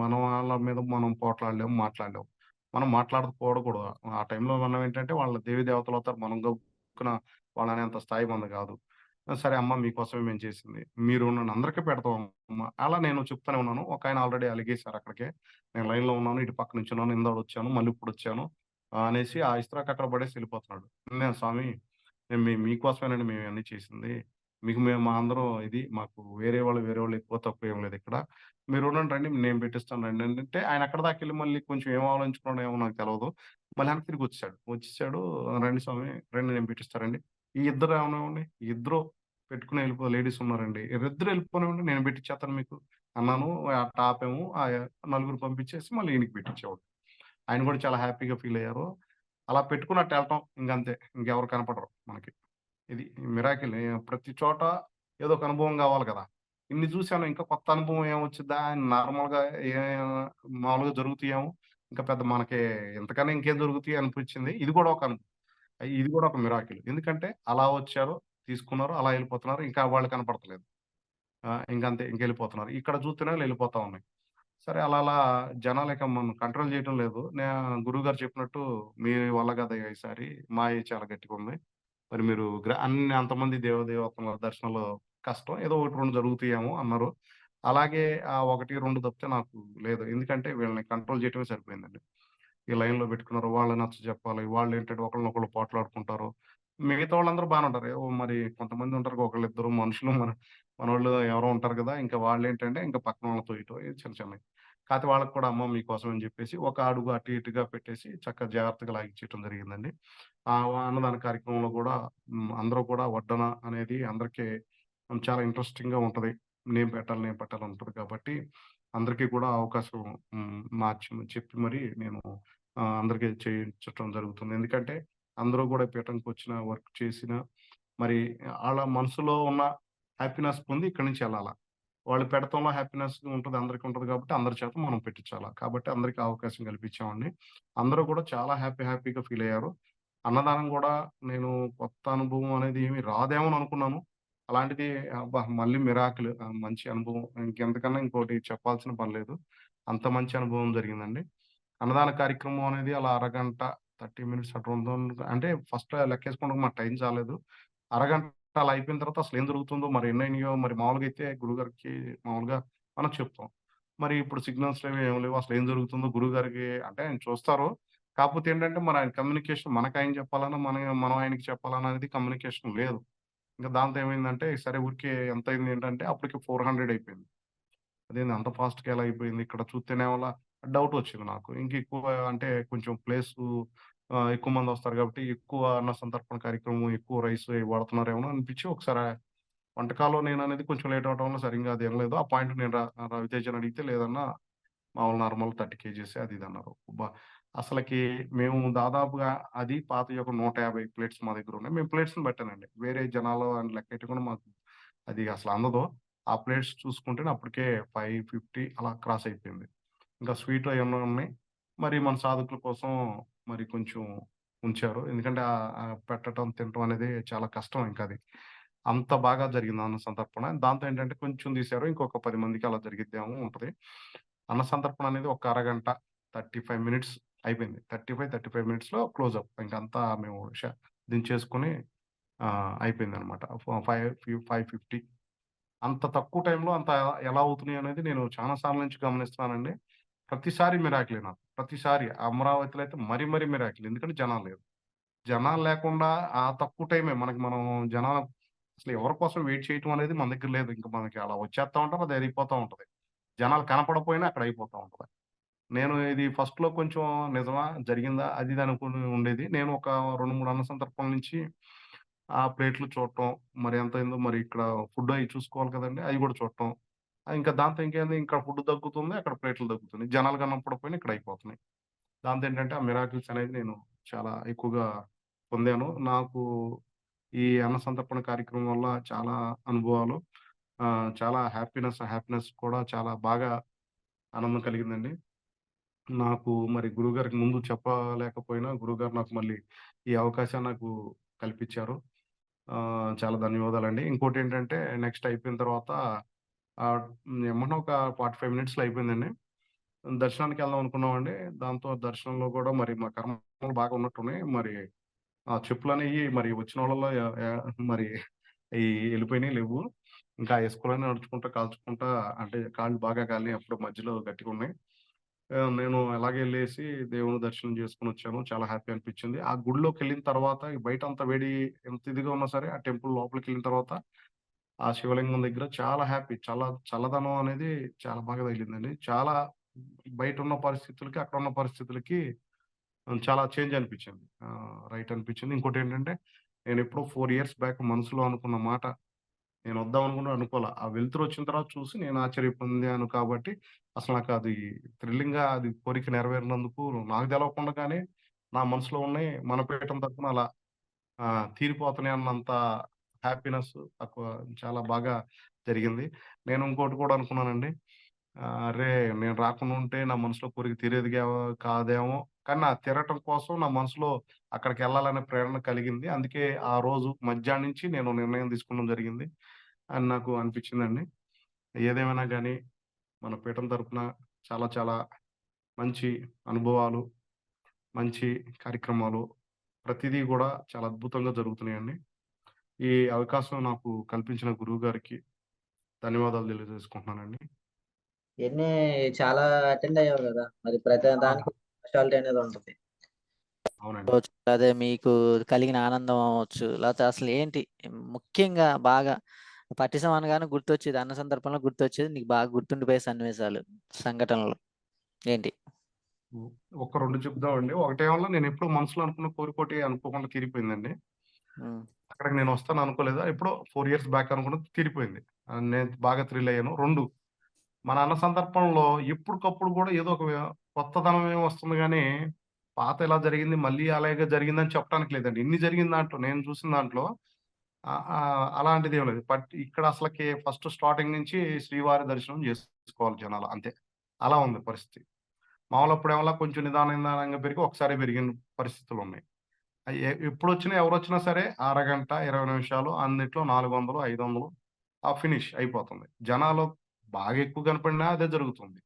మన వాళ్ళ మీద మనం పోట్లాడలేము, మాట్లాడలేము. మనం మాట్లాడకపోవడకూడదు. ఆ టైంలో మనం ఏంటంటే వాళ్ళ దేవి దేవతలవుతారు. మనం గబుక్కున వాళ్ళనేంత స్థాయి మనది గాదు. సరే అమ్మ మీకోసమే మేము చేసింది. మీరు నన్ను అందరికీ పెడతాం అమ్మ. అలా నేను చెప్తూనే ఉన్నాను. ఒకాయన ఆల్రెడీ అలిగేసారు అక్కడికే. నేను లైన్‌లో ఉన్నాను. ఇటు పక్క నుంచున్నాను. ఇందాకొచ్చాను. మళ్ళీ ఇప్పుడొచ్చాను. అనేసి ఆ ఇస్త్రాకు అక్కడ పడేసి ఎళ్ళిపోతున్నాడు. నేను స్వామి నేను మీకోసమేనండి మేము ఇయన్నీ చేసింది. మీకు మేము మా అందరం ఇది మాకు వేరే వాళ్ళు ఎక్కువ తక్కువ ఏం లేదిక్కడ. మీరుండండి రండి నేను పెట్టిస్తాను రండి అంటే ఆయన అక్కడి దాకెళ్ళి మళ్ళీ కొంచెం ఏం ఆలోచించుకున్నాడో ఏమో నాకు తెలవదు. మళ్ళీ వెనక్కి తిరిగొచ్చేసాడు. వచ్చేసాడు రండి స్వామి రండి నేను పెట్టిస్తా రండి. ఈ ఇద్దరు అవనివ్వండి, ఈ ఇద్దరు పెట్టుకొని లేడీస్ ఉన్నారండి. ఇద్దరు వెళ్ళిపోనివ్వండి నేను పెట్టిచ్చేత్తాను మీకు అన్నాను. అట్ట ఆపాము. నలుగురు పంపించేసి మళ్ళీ ఈయనకి పెట్టించేవాడు. ఆయన కూడా చాలా హ్యాపీగా ఫీల్ అయ్యారు. అలా పెట్టుకొని అటెళ్ళటం ఇంకంతే. ఇంకెవరు కనపడరు మనకి. ఇది మిరాకిల్. ప్రతి చోట ఏదో ఒక అనుభవం గావాలి కదా! ఇన్ని చూసాను ఇంకా కొత్త అనుభవం ఏమొచ్చిద్దా? నార్మల్‌గా ఏ మామూలుగా జరుగుతాయేమో. ఇంకా పెద్ద మనకి ఇంతకన్నా ఇంకేం జరుగుతాయి అనిపించింది. ఇది కూడా ఒక ఇది కూడా ఒక మిరాకిల్. ఎందుకంటే అలా వచ్చారు, తీసుకున్నారు, అలా ఎళ్ళిపోతున్నారు. ఇంకా వాళ్ళు కనపడతలేదు. ఇంకంతే ఇంకెళ్ళిపోతున్నారు. ఇక్కడ చూస్తేనే ఎళ్ళిపోతా ఉన్నాయి. సరే అలా అలా జనాలిక మనం కంట్రోల్ చేయటం లేదు. గురువుగారు చెప్పినట్టు మీ వల్ల కాదయ్యా ఈసారి మాయ చాలా గట్టిగుంది. మరి మీరు అంతమంది దేవదేవతల దర్శనాలు కష్టం. ఏదో 1, 2 జరుగుతాయేమో అన్నారు. అలాగే 1, 2 తప్పితే నాకు లేదు. ఎందుకంటే వీళ్ళని కంట్రోల్ చేయటమే సరిపోయిందండి. ఈ లైన్‌లో పెట్టుకున్నారు. వాళ్ళని నచ్చజెప్పాలి. వాళ్ళేంటంటే ఒకళ్ళనొకళ్ళు పోట్లాడుకుంటారు. మిగతా వాళ్ళందరూ బానే ఉంటారు. మరి కొంతమంది ఉంటారు. ఒకళ్ళిద్దరు మనుషులు మనోళ్ళు ఎవరో ఉంటారు కదా! ఇంకా వాళ్ళేంటంటే ఇంక పక్కనోళ్ళని తోయటం ఇయి చిన్న చిన్నయి. కాతే వాళ్ళకి కూడా అమ్మ మీకోసం అని జెప్పేసి ఒక అడుగు అటు ఇటుగా పెట్టేసి చక్కగా జాగ్రత్తగా లాగిచ్చేయటం జరిగిందండి. అన్నదాన కార్యక్రమంలో గూడా అందరూ కూడా వడ్డన అనేది అందరికి చాలా ఇంట్రెస్టింగ్‌గా ఉంటది. నేను పెట్టాలి ఉంటది కాబట్టి అందరికీ కూడా అవకాశం మార్చి చెప్పి మరి నేను అందరికి చేయించటం జరుగుతుంది. ఎందుకంటే అందరూ గూడా పీఠంకొచ్చిన, వర్క్ చేసిన మరి ఆళ్ళ మనసులో ఉన్న హ్యాపీనెస్ పొంది ఇక్కడి నుంచి ఎళ్ళాల. వాళ్ళు పెడతంలో హ్యాపీనెస్ ఉంటది. అందరికి ఉంటది కాబట్టి అందరి చేత మనం పెట్టించాల. కాబట్టి అందరికి అవకాశం కల్పించామండి. అందరూ కూడా చాలా హ్యాపీగా ఫీల్ అయ్యారు. అన్నదానం గూడా నేను కొత్త అనుభవం అనేది ఏమి రాదేమో అని అనుకున్నాను. అలాంటిది అబ్బా! మళ్ళీ మిరాకిల్ మంచి అనుభవం. ఇంకెంతకన్నా ఇంకోటి చెప్పాల్సిన పని లేదు. అంత మంచి అనుభవం జరిగిందండి. అన్నదాన కార్యక్రమం అనేది అలా అరగంట, 30 మినిట్స్ అటు అంటే ఫస్ట్ లెక్కేసుకుంటే మాకు టైం చాలేదు. అరగంట అలా అయిపోయిన తర్వాత అసలేం జరుగుతుందో మరి ఎన్నయినాయో మరి మామూలుగా అయితే గురువుగారికి మామూలుగా మనం చెప్తాం. మరి ఇప్పుడు సిగ్నల్స్ లేవు, ఏమి లేవు. అసలేం జరుగుతుందో గురువుగారికి అంటే ఆయన చూస్తారు. కాకపోతే ఏంటంటే మరి ఆయన కమ్యూనికేషన్ మనకాయన చెప్పాలన్నా, మనం ఆయనకి చెప్పాలన్నా అనేది కమ్యూనికేషన్ లేదు. ఇంక దాంతో ఏమైందంటే సరే ఊరికే ఎంతయింది ఏంటంటే అప్పటికి 400 అయిపోయింది. అదేంది అంత ఫాస్ట్‌గా ఎలా అయిపోయింది? ఇక్కడ చూత్తేనేమోలా డౌటొచ్చింది నాకు. ఇంకెక్కువ అంటే కొంచెం ప్లేసు ఎక్కువ మందొస్తారు గాబట్టి, ఎక్కువ అన్న సంతర్పణ కార్యక్రమం, ఎక్కువ రైస్ అయి వాడుతున్నారేమో అనిపిచ్చి ఒకసారి వంటకాల్లో నేననేది కొంచెం లేట్ అవ్వటం వల్ల సరింగా అది ఇనలేదు. ఆ పాయింట్ నేను రవితేజని అడిగితే, లేదన్నా మామూలు నార్మల్ 30 కేజీసే అది ఇది అన్నారు. అబ్బా! అసలకి మేము దాదాపుగా అది పాతయి ఒక 150 ప్లేట్స్ మా దగ్గరున్నాయి. మేము ప్లేట్స్‌ని బట్టానండి. వేరే జనాలు అని లెక్కెట్టకుండా మాకు అది అసలు అందదు. ఆ ప్లేట్స్ చూసుకుంటేనే అప్పటికే 550 అలా క్రాస్ అయిపోయింది. ఇంకా స్వీట్ అయన్నీ ఉన్నాయి. మరి మన సాధకుల కోసం మరి కొంచెం ఉంచారు. ఎందుకంటే పెట్టటం, తినటం అనేది చాలా కష్టం ఇంకది. అంత బాగా జరిగింది అన్న సంతర్పణ. దాంతో ఏంటంటే కొంచెం తీశారు. ఇంకొక 10 మందికి అలా జరిగిద్దేమో ఉంటది. అన్న సంతర్పణ అనేది ఒక అరగంట 35 మినిట్స్ అయిపోయింది. 35 మినిట్స్‌లో క్లోజప్. ఇంకంతా మేము దించేసుకొని అయిపోయిందనమాట. 550 అంత తక్కువ టైంలో అంత ఎలా అవుతున్నాయనేది నేను చానా సార్ల నుంచి గమనిస్తున్నానండి. ప్రతిసారి మిరాకిలే నాకు. ప్రతిసారి అమరావతిలో అయితే మరీ మిరాకిల్. ఎందుకంటే జనాలు లేరు. జనాలు లేకుండా ఆ తక్కువ టైమే మనం జనాలు అసలు ఎవరి కోసం వెయిట్ చేయటం అనేది మన దగ్గర లేదు. ఇంక మనకి అలా వచ్చేత్తా ఉంటారు. అది ఎళ్ళిపోతా ఉంటది. జనాలు కనపడకపోయినా అక్కడ అయిపోతా ఉంటది. నేను ఇది ఫస్ట్‌లో కొంచెం నిజమా? జరిగిందా? అది ఇది అనుకుని ఉండేది. నేను ఒక 2, 3 అన్న సందర్భాల నుంచి ఆ ప్లేట్‌లు చూడటం, మరి ఎంతయిందో మరి ఇక్కడ ఫుడ్ అయి చూసుకోవాలి కదండీ! అయి గూడా చూడటం. ఇంకా దాంతో ఇంకేంది ఇంకా ఫుడ్ తగ్గుతుంది. అక్కడ ప్లేట్లు తగ్గుతున్నాయి. జనాలు కనపడకపోయినా ఇక్కడ అయిపోతున్నాయి. దాంతో ఏంటంటే ఆ మిరాకిల్స్ అనేది నేను చాలా ఎక్కువగా పొందాను. నాకు ఈ అన్న సంతర్పణ కార్యక్రమం వల్ల చాలా అనుభవాలు, చాలా హ్యాపీనెస్ కూడా చాలా బాగా ఆనందం కలిగిందండి. నాకు మరి గురువుగారికి ముందు చెప్పలేకపోయినా గురువుగారు నాకు మళ్ళీ ఈ అవకాశాన్ని నాకు కల్పించారు. చాలా ధన్యవాదాలండి. ఇంకోటేంటంటే నెక్స్ట్ అయిపోయిన తర్వాత ఎమ్మటనే ఒక 45 మినిట్స్‌లో అయిపోయిందండి. దర్శనానికెళ్దాం అనుకున్నామండి. దాంతో దర్శనంలో గూడా మరి మా కర్మలు బాగా ఉన్నట్టున్నాయి. మరి ఆ చెప్పులనేయి మరి వచ్చినోళ్ళలో మరి ఎళ్ళిపోయినాయి లెవ్వు. ఇంకా ఏసుకోవాలని నడుచుకుంటా, కాల్చుకుంటా అంటే కాళ్ళు బాగా కాలినాయి. అప్పుడు మధ్యలో గట్టిగున్నాయి. నేను ఎలాగెళ్ళేసి దేవుని దర్శనం చేసుకొనొచ్చాను. చాలా హ్యాపీ అనిపిచ్చింది. ఆ గుడిలోకెళ్ళిన తర్వాత ఈ బయటంతా వేడి ఎంత ఇదిగా ఉన్నా సరే, ఆ టెంపుల్ లోపలికెళ్ళిన తర్వాత ఆ శివలింగం దగ్గర చాలా హ్యాపీ. చాలా చల్లదనం అనేది చాలా బాగా తగిలిందండి. చాలా బయటున్న పరిస్థితులకి, అక్కడున్న పరిస్థితులకి చాలా చేంజ్ అనిపిచ్చింది. రైట్ అనిపిచ్చింది. ఇంకోటేంటంటే నేనెప్పుడో 4 ఇయర్స్ బ్యాక్ మనసులో అనుకున్న మాట నేనొద్దాం అనుకున్నా అనుకోలా. ఆ వెలుతురొచ్చిన తర్వాత చూసి నేను ఆశ్చర్య పొందాను కాబట్టి, అసలు నాకది థ్రిల్లింగ్‌గా అది కోరిక నెరవేరినందుకు నాకు తెలవకుండానే నా మనసులో ఉన్నయి మన పీఠం తరపున అలా తీరిపోతున్నాయి అన్నంత హ్యాపీనెస్ నాకు చాలా బాగా జరిగింది. నేను ఇంకోటి కూడా అనుకున్నానండి. అరే! నేను రాకుండా ఉంటే నా మనసులో కోరిక తీరేది కాదేమో! కానీ నా తీరటం కోసం నా మనసులో అక్కడికెళ్ళాలనే ప్రేరణ కలిగింది. అందుకే ఆ రోజు మధ్యాహ్నం నుంచి నేను నిర్ణయం తీసుకోవడం జరిగింది అని నాకు అనిపించిందండి. ఏదేమైనా గాని మన పీఠం తరపున చాలా చాలా మంచి అనుభవాలు, మంచి కార్యక్రమాలు ప్రతిదీ గూడా చాలా అద్భుతంగా జరుగుతున్నాయండి. ఈ అవకాశం నాకు కల్పించిన గురువుగారికి ధన్యవాదాలు తెలియజేసుకుంటున్నానండి. ఇయన్నీ చాలా అటెండ్ అయ్యావు గదా! మరి ప్రతి ఆ! దానికి స్పెషాలిటీ అనేది ఉంటది. అవునండి. అవ్వచ్చు. అదే మీకు కలిగిన ఆనందం అవ్వచ్చు. లేతే అసలు ఏంటి ముఖ్యంగా బాగా పట్టిసం అనగానే గుర్తొచ్చేది అన్న సందర్భంలో గుర్తొచ్చేది నీకు బాగా గుర్తుండిపోయే సన్నివేశాలు, సంఘటనలు ఏంటి? హ్మ్. ఒక 2 చెప్దామండి. ఒకటేమన్నా నేనెప్పుడో మనసులో అనుకున్న కోరికోటి అనుకోకుండా తీరిపోయిందండి. హ్మ్. అక్కడికి నేనొస్తాను అనుకోలేదు. ఎప్పుడో 4 ఇయర్స్ బ్యాక్ అనుకున్నది తీరిపోయింది. నేను బాగా థ్రిల్ అయ్యాను. 2 మన అన్న సందర్భంలో ఎప్పటికప్పుడు గూడా ఏదో ఒక కొత్తదనం ఏమి వస్తుంది గానీ, పాత ఇలా జరిగింది, మళ్ళీ అలాగే జరిగిందని చెప్పడానికి లేదండి. ఇన్ని జరిగిన దాంట్లో నేను చూసిన దాంట్లో అలాంటిదేం లేదు. ఇక్కడ అసలకి ఫస్ట్ స్టార్టింగ్ నుంచి శ్రీవారి దర్శనం జేసుకోవాలి జనాలు అంతే. అలా ఉంది పరిస్థితి. మామూలు అప్పుడేమోలా కొంచెం నిదానంగా పెరిగి ఒకసారే పెరిగిన పరిస్థితులున్నాయి. ఎప్పుడొచ్చినా ఎవరొచ్చినా సరే అరగంట, 20 నిమిషాలు అన్నిట్లో 400, 500 ఫినిష్ అయిపోతుంది. జనాలు బాగా ఎక్కువ కనపడినా అదే జరుగుతుంది.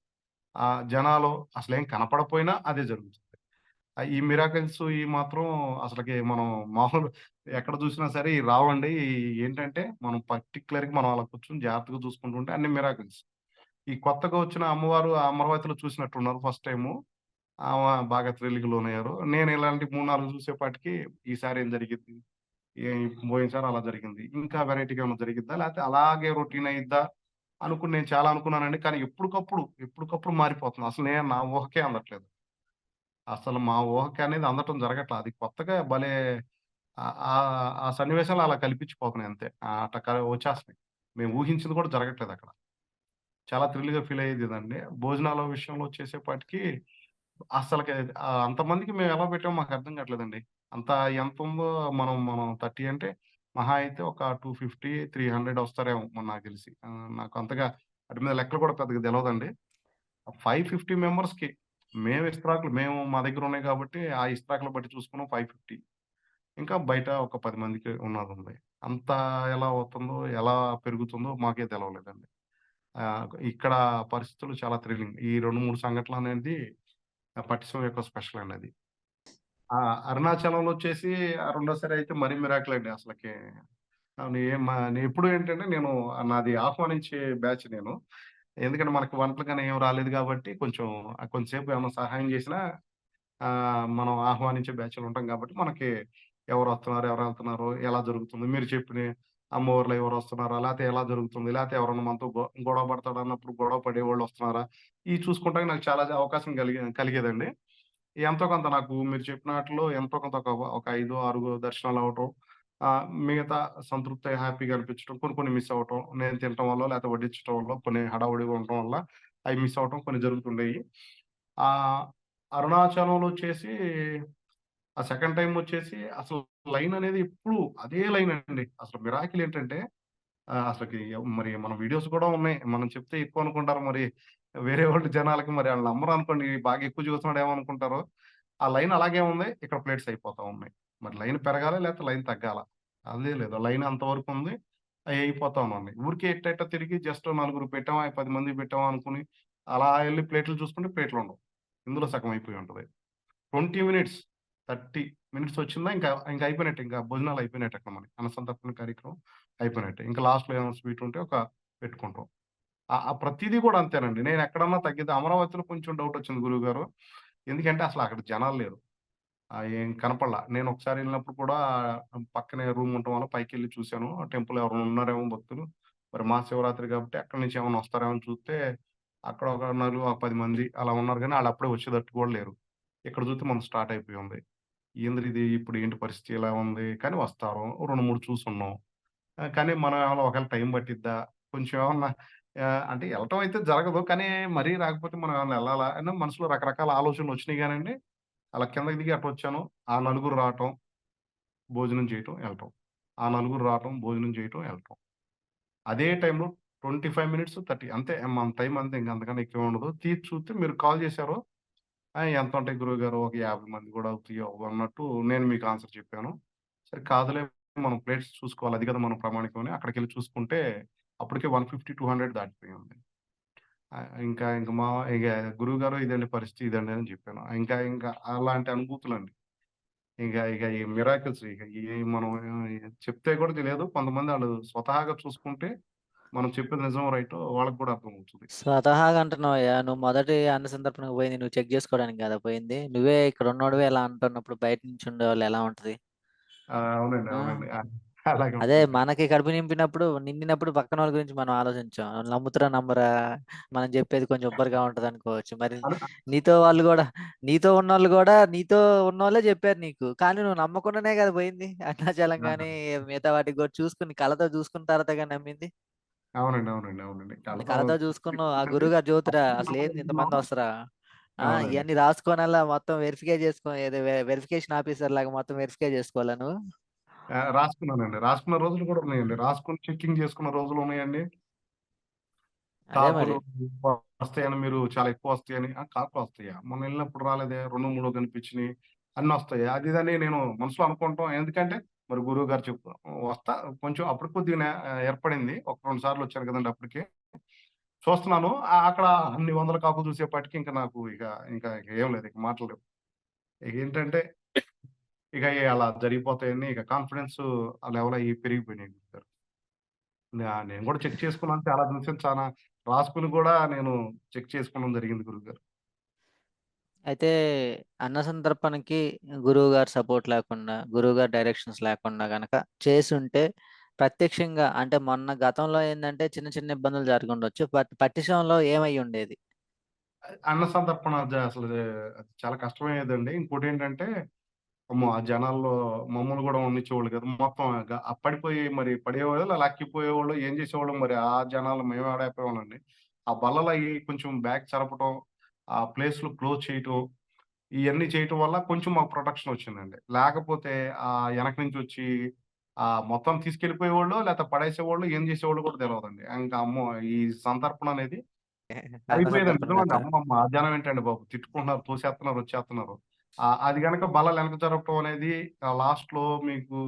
జనాలు అసలేం కనపడపోయినా అదే జరుగుతుంది. ఈ మిరాకిల్స్ మాత్రం అసలకి మనం మామూలు ఎక్కడ చూసినా సరే ఇయి రావండి. ఏంటంటే మనం పర్టిక్యులర్‌గా మనం అలా కూర్చొని జాగ్రత్తగా చూసుకుంటుంటే అన్ని మిరాకిల్స్. ఈ కొత్తగా వచ్చిన అమ్మవారు ఆ అమరావతిలో చూసినట్టున్నారు ఫస్ట్ టైము. బాగా థ్రిల్‌కి లోనయ్యారు. నేను ఇలాంటి 3, 4 చూసేపాటికి ఈసారి ఏం జరిగిద్ది? ఏ పోయినసారి అలా జరిగింది. ఇంకా వేరైటీగా ఏమన్నా జరిగిద్దా? లేతే అలాగే రొటీన్ అయ్యిద్దా? అనుకుని నేను చాలా అనుకున్నానండి. కానీ ఎప్పటికప్పుడు మారిపోతుంది. అసలు నేను నా ఊహకే అందట్లేదు. అసలు మా ఊహకనేది అందటం జరగట్ల. అది కొత్తగా భలే ఆ సన్నివేశాలు అలా కల్పించిపోతున్నాయి అంతే. అట్ట వచ్చేస్తున్నాయి. మేము ఊహించింది కూడా జరగట్లేదక్కడ. చాలా థ్రిల్‌గా ఫీల్ అయ్యేదిదండి. భోజనాల విషయంలో వచ్చేసేపాటికి అసలకి అంతమందికి మేమెలా పెట్టామో మాకర్థం కావట్లేదండి. అంత ఎంతుందో మనం 30 అంటే మహా అయితే ఒక 250, 300 వస్తారేమో మరి నాకు తెలిసి. నాకు అంతగా వాటి మీద లెక్కలు కూడా పెద్దగా తెలవదండి. 550 మెంబర్స్‌కి మేము మా దగ్గరున్నాయి కాబట్టి ఆ ఇస్త్రాకులు బట్టి చూసుకున్నాం 550. ఇంకా బయట ఒక 10 మందికి ఉన్నదుంది. అంత ఎలా అవుతుందో, ఎలా పెరుగుతుందో మాకే తెలవలేదండి. ఇక్కడ పరిస్థితులు చాలా థ్రిల్లింగ్. ఈ 2, 3 సంఘటనలనేది పట్టిసీమ యొక్క స్పెషల్ అండి అది. అరుణాచలంలో వచ్చేసి రెండోసారి అయితే మరీ మిరాకిల్ అండి అసలకి. ఎప్పుడు ఏంటంటే నాది ఆహ్వానించే బ్యాచ్ నేను. ఎందుకంటే మనకు వంటలు గాని ఏమి రాలేదు గాబట్టి కొంచెం కొంతసేపు ఏమన్నా సహాయం జేసినా మనం ఆహ్వానించే బ్యాచ్‌లో ఉంటాం గాబట్టి మనకి ఎవరొస్తున్నారు, ఎవరెళ్తున్నారు, ఎలా జరుగుతుంది, మీరు చెప్పిన అమ్మవార్లు ఎవరొస్తున్నారా, లేతే ఎలా జరుగుతుంది, లేతే ఎవరన్నా మనతో గొడవ పడతాడన్నప్పుడు గొడవ పడేవాళ్ళొస్తున్నారా, ఇయి చూసుకుంటానికి నాకు చాలా అవకాశం కలిగేదండి. ఎంతో కొంత నాకు మీరు చెప్పిన ఆటిల్లో ఎంతో కొంత ఒక 5, 6 దర్శనాలవ్వటం. మిగతా సంతృప్తి హ్యాపీగా అనిపించడం, కొన్ని కొన్ని మిస్ అవ్వటం. నేను తినటం వల్లో, లేకపోతే వడ్డించటం వల్లో, కొన్ని హడావుడిగా ఉండటం వల్ల అయి మిస్ అవ్వటం కొన్ని జరుగుతుండేయి. ఆహ్, అరుణాచలంలో వచ్చేసి ఆ సెకండ్ టైమ్ వచ్చేసి అసలు లైన్ అనేది ఎప్పుడు అదే లైన్ అండి. అసలు మిరాకిల్ ఏంటంటే అసలకి మరి మన వీడియోస్ కూడా ఉన్నాయి. మనం చెప్తే ఎక్కువ అనుకుంటారు మరి వేరే వాళ్ళు జనాలకి మరి ఆళ్ళు నమ్మరనుకోండి. బాగా ఎక్కువ చూస్తున్నాడేమో అనుకుంటారు. ఆ లైన్ అలాగే ఉంది. ఇక్కడ ప్లేట్స్ అయిపోతా ఉన్నాయి. మరి లైన్ పెరగాలా? లేకపోతే లైన్ తగ్గాలా? అదే లేదు. లైన్ అంతవరకు ఉంది. అయి అయిపోతా ఉన్నాయి. ఊరికే ఎట్టెట్టో తిరిగి జస్ట్ నలుగురు పెట్టామా, 10 మందికి పెట్టామా అనుకుని అలా ఎళ్లి ప్లేట్లు చూసుకుంటే ప్లేట్లుండవు. ఇందులో సగం అయిపోయి ఉంటది. 20 మినిట్స్, 30 మినిట్స్ వచ్చిందా ఇంక అయిపోయినట్టే. ఇంకా భోజనాలు అయిపోయినట్టే అక్కడ మనకి. అన్నసంతర్పణ కార్యక్రమం అయిపోయినట్టే. ఇంక లాస్ట్‌లో ఏమైనా స్వీట్ ఉంటే పెట్టుకుంటాం. ప్రతీదీ కూడా అంతేనండి. నేనెక్కడన్నా తగ్గిద్ది అమరావతిలో కొంచెం డౌటొచ్చింది గురువుగారు. ఎందుకంటే అసలక్కడ జనాలు లేరు. ఏం కనపడలా. నేనొకసారి ఎళ్ళినప్పుడు కూడా పక్కనే రూమ్ ఉండటం వల్ల పైకెళ్ళి చూసాను. టెంపుల్ ఎవరైనా ఉన్నారేమో భక్తులు. మరి మహాశివరాత్రి కాబట్టి అక్కడి నుంచి ఏమన్నా వస్తారేమో అని చూస్తే అక్కడ ఒక 10 మంది అలా ఉన్నారు గానీ ఆళ్ళప్పుడే వచ్చేటట్టు కూడా లేరు. ఇక్కడ చూస్తే మనకు స్టార్ట్ అయిపోయి ఉంది. ఏందిరిది ఇప్పుడు ఏంటి పరిస్థితి ఇలా ఉంది. కానీ వస్తారు. 2, 3 చూసున్నాం. కానీ మనం ఏమన్నా ఒకవేళ టైం పట్టిద్దా? కొంచెం ఏమన్నా అంటే ఎళ్ళటం అయితే జరగదు. కానీ మరీ రాకపోతే మనం ఏమన్నా ఎళ్ళాలా? అని మనసులో రకరకాల ఆలోచనలొచ్చినియి గానండి. అలా కిందకి దిగి అటొచ్చాను. ఆ నలుగురు రావటం, భోజనం చేయటం, ఎళ్ళటం. ఆ నలుగురు రావటం, భోజనం చేయటం, ఎళ్ళటం. అదే టైంలో 25 మినిట్స్, 30 అంతే మన టైం అంతే ఇంక అంతకన్నా ఎక్కువేం ఉండదు. తీసి చూస్తే మీరు కాల్ చేశారు. ఎంతుంటాయి గురువుగారు ఒక 50 మంది గూడా అవుతాయో అన్నట్టు నేను మీకు ఆన్సర్ చెప్పాను. సరే కాదులే మనం ప్లేట్స్ చూసుకోవాలి. అది కదా మనం ప్రామాణికం అని అక్కడికెళ్లి చూసుకుంటే అప్పటికే 150, 200 దాటిపోయింది. ఇంకా ఇంక ఇగ గురువుగారు ఇదండి పరిస్థితి ఇదండి అని చెప్పాను. ఇంకా అలాంటి అనుభూతులండి. ఇక ఈ మిరాకిల్స్ ఇక మనం చెప్తే కూడా తెలియదు. కొంతమంది ఆళ్ళు స్వతహాగా చూసుకుంటే మనం చెప్పేది నిజమో, రైటో వాళ్ళకి కూడా అర్థమవుతది. స్వతహాగా అంటున్నావయ్యా. నువ్వు మొదటి అన్న సందర్పణకు పోయింది నువ్వు చెక్ చేసుకోవడానికి కదా పోయింది. నువ్వే ఇక్కడ ఉన్నోడివే ఇలా అంటున్నప్పుడు బయట నుంచి ఉండేవాళ్ళు ఎలా ఉంటది? అవునండి. ఆ! అవునండి. అలాగే అదే ఉంటుంది. మనకి కడుపు నిండినప్పుడు పక్కనోళ్ళ గురించి మనం ఆలోచించాం. నమ్ముతారా నమ్మరా? మనం చెప్పేది కొంచెం ఉబ్బరిగా ఉంటదనుకోవచ్చు. మరి అను నీతో వాళ్ళు గూడా నీతో నీతో ఉన్నోళ్ళే చెప్పారు నీకు. కానీ నువ్వు నమ్మకుండానే కదా పోయింది. అరుణాచలం ఆ! గాని, మిగతా వాటికి కూడా చూసుకొని కళ్ళతో చూసుకున్న తర్వాతగా నమ్మింది. అవునండి. అవునండి. అవునండి. కళ్ళతో కళ్ళతో చూసుకున్నావు. ఆ అంటే గురువుగారు జ్యోతిరా అప్పటికి అసలేంది నమ్మలేకపోతున్నాం. ఇంతమందొస్తరా? అవునండి. ఇయన్నీ రాసుకోనల్లా మొత్తం వెరిఫికేై చేసుకో ఏదో వెరిఫికేషన్ ఆఫీసర్ లాగా మొత్తం వెరిఫికేై చేసుకోవాలా నువ్వు? రాసుకున్నానండి. రాసుకున్న రోజులు కూడా ఉన్నాయండి. రాసుకొని చెకింగ్ చేసుకున్న రోజులున్నాయండి. అదే మరి. కాకులు వస్తాయని మీరు చాలా ఎక్కువొస్తాయని. కాకులొస్తాయా? మొన్నెళ్ళినప్పుడు రాలేదే 2, 3 కనిపించినియి. అన్నొస్తాయా? అది ఇదని నేను మనసులో అనుకుంటాం. ఎందుకంటే మరి గురువుగారు వస్తా కొంచెం అప్పుడు కొద్దిగా ఏర్పడింది. ఒక 2 సార్లు వచ్చాను కదండీ అప్పటికే. చూస్తున్నాను. అక్కడ అన్ని వందల కాకులు చూసేపాటికి ఇంక నాకు ఇంకా ఏం లేదు. ఇక మాటలు లేవు. ఇకేంటంటే ఇక అలా జరిగిపోతాయని ఇక కాన్ఫిడెన్స్ ఆ లెవెల్ అయ్యి పెరిగిపోయినాయి గురువుగారు. నేను కూడా చెక్ చేసుకున్నాను. చాలా చూసాను. చాలా రాసుకొని కూడా నేను చెక్ చేసుకోవడం జరిగింది గురువుగారు. అయితే అన్న సందర్పణకి గురువుగారి సపోర్ట్ లేకుండా, గురువుగారి డైరెక్షన్స్ లేకుండా గనక చేసుంటే ప్రత్యక్షంగా అంటే మొన్న గతంలో ఏందంటే చిన్న చిన్న ఇబ్బందులు జరిగుండొచ్చు. పట్టిసంలో ఏమయ్యుండేది? అన్న సంతర్పణ అసలు చాలా కష్టమయ్యేదండి. ఇంకోటేంటంటే అమ్మో! ఆ జనాల్లో మమ్మల్ని గూడా ఉండనిచ్చేవాళ్ళు కాదు. మొత్తం పడిపోయి మరి పడేవాళ్ళో, లక్కిపోయేవాళ్ళో, ఏం చేసేవాళ్ళో మరి ఆ జనాలు మేమే ఆడైపోయేవాళ్ళండి. ఆ బల్లలయి కొంచెం బ్యాక్ జరపటం, ఆ ప్లేస్‌లు క్లోజ్ చేయటం, ఇయన్నీ చేయటం వల్ల కొంచెం మాకు ప్రొటెక్షన్ వచ్చిందండి. లేకపోతే ఎనక నుంచొచ్చి మొత్తం తీసుకెళ్ళిపోయేవాళ్ళో, లేకపోతే పడేసేవాళ్ళో, ఏం చేసేవాళ్ళో కూడా తెలవదండి. ఇంకా అమ్మో! ఈ సంతర్పణ అనేది అన్న అయిపోయేదండి. సందర్పణ నిజమండి. గదా! అమ్మమ్మ! ఆ జనం ఏంటండి బాబు తోసేస్తున్నారు, వచ్చేస్తున్నారు. అది గనక బల్లలు వెనక జరపటం అనేది లాస్ట్‌లో మీకు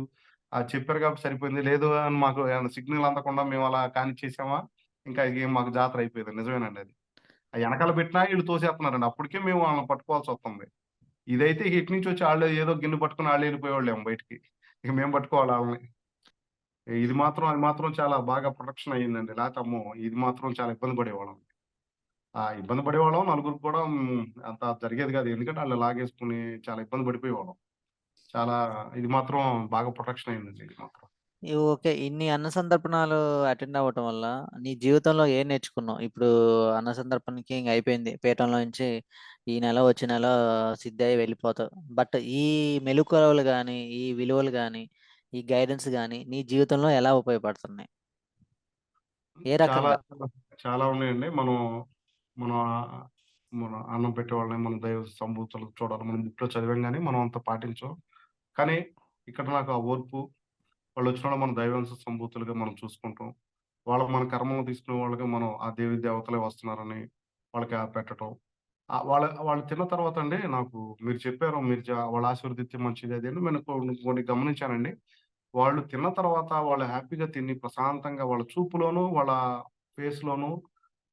చెప్పారు కాబట్టి సరిపోయింది. లేదు అని మాకు ఏమన్నా సిగ్నల్ అందకుండా మేము అలా కానిచ్చేసామా, ఇంకా ఇగ మాకు జాతర అయిపోయేది. నిజమేనండి అది. ఆ ఎనకాల పెట్టినా ఈళ్ళు తోసేస్తున్నారండి. అప్పటికే మేము వాళ్ళని పట్టుకోవాల్సొస్తుంది. ఇదైతే ఇక ఇటు నుంచి వచ్చి ఆళ్ళు ఏదో గిన్నె పట్టుకొని ఆళ్ళే ఎళ్ళిపోయేవాళ్ళేమో బయటికి. ఇక మేము పట్టుకోవాలి ఆళ్ళని. అది మాత్రం చాలా బాగా ప్రొటెక్షన్ అయిందండి. లేతే అమ్మో! ఇది మాత్రం చాలా ఇబ్బంది పడేవాళ్ళం. ఇబ్బంది పడేవాళ్ళం. నలుగురికి కూడా అంత జరిగేది కాదు. ఎందుకంటే ఆళ్ళు లాగేసుకొని చాలా ఇబ్బంది పడిపోయేవాళ్ళం. చాలా ఇది మాత్రం బాగా ప్రొటెక్షన్ అయిందండి ఇది మాత్రం. ఓకే. ఇన్ని అన్న సందర్పణాలు అటెండ్ అవ్వటం వల్ల నీ జీవితంలో ఏం నేర్చుకున్నావు? ఇప్పుడు అన్న సందర్పణకి ఇంక అయిపోయింది. పీఠంలో నుంచి ఈ నెల, వచ్చే నెల సిద్ధయి వెళ్ళిపోతావు. బట్ ఈ మెళకువలు గాని, ఈ విలువలు గాని, ఈ గైడెన్స్ గాని నీ జీవితంలో ఎలా ఉపయోగపడుతున్నాయి? ఏ చాలా రకంగా? చాలా ఉన్నాయండి. మన మన అన్నం పెట్టేవాళ్ళని, మన దైవ సంబూతులు చూడాలి. మనం బుక్‌లో చదివాం గానీ, మనం అంత పాటించం. కానీ ఇక్కడ నాకు ఆ ఓర్పు, వాళ్ళొచ్చినోళ్ళని మన దైవాంశ సంభూతులుగా మనం చూసుకుంటాం. మన కర్మలను తీసుకునే వాళ్ళకి మనం ఆ దేవీ దేవతలే వస్తున్నారని వాళ్ళకి పెట్టటం. వాళ్ళ వాళ్ళు తిన్న తర్వాత అండి నాకు మీరు చెప్పారు. మీరు వాళ్ళు ఆశీర్వదిస్తే మంచిది అది అని నేను కొన్ని గమనించానండి. వాళ్ళు తిన్న తర్వాత వాళ్ళు హ్యాపీగా తిని ప్రశాంతంగా వాళ్ళ చూపులోను, వాళ్ళ ఫేస్‌లోను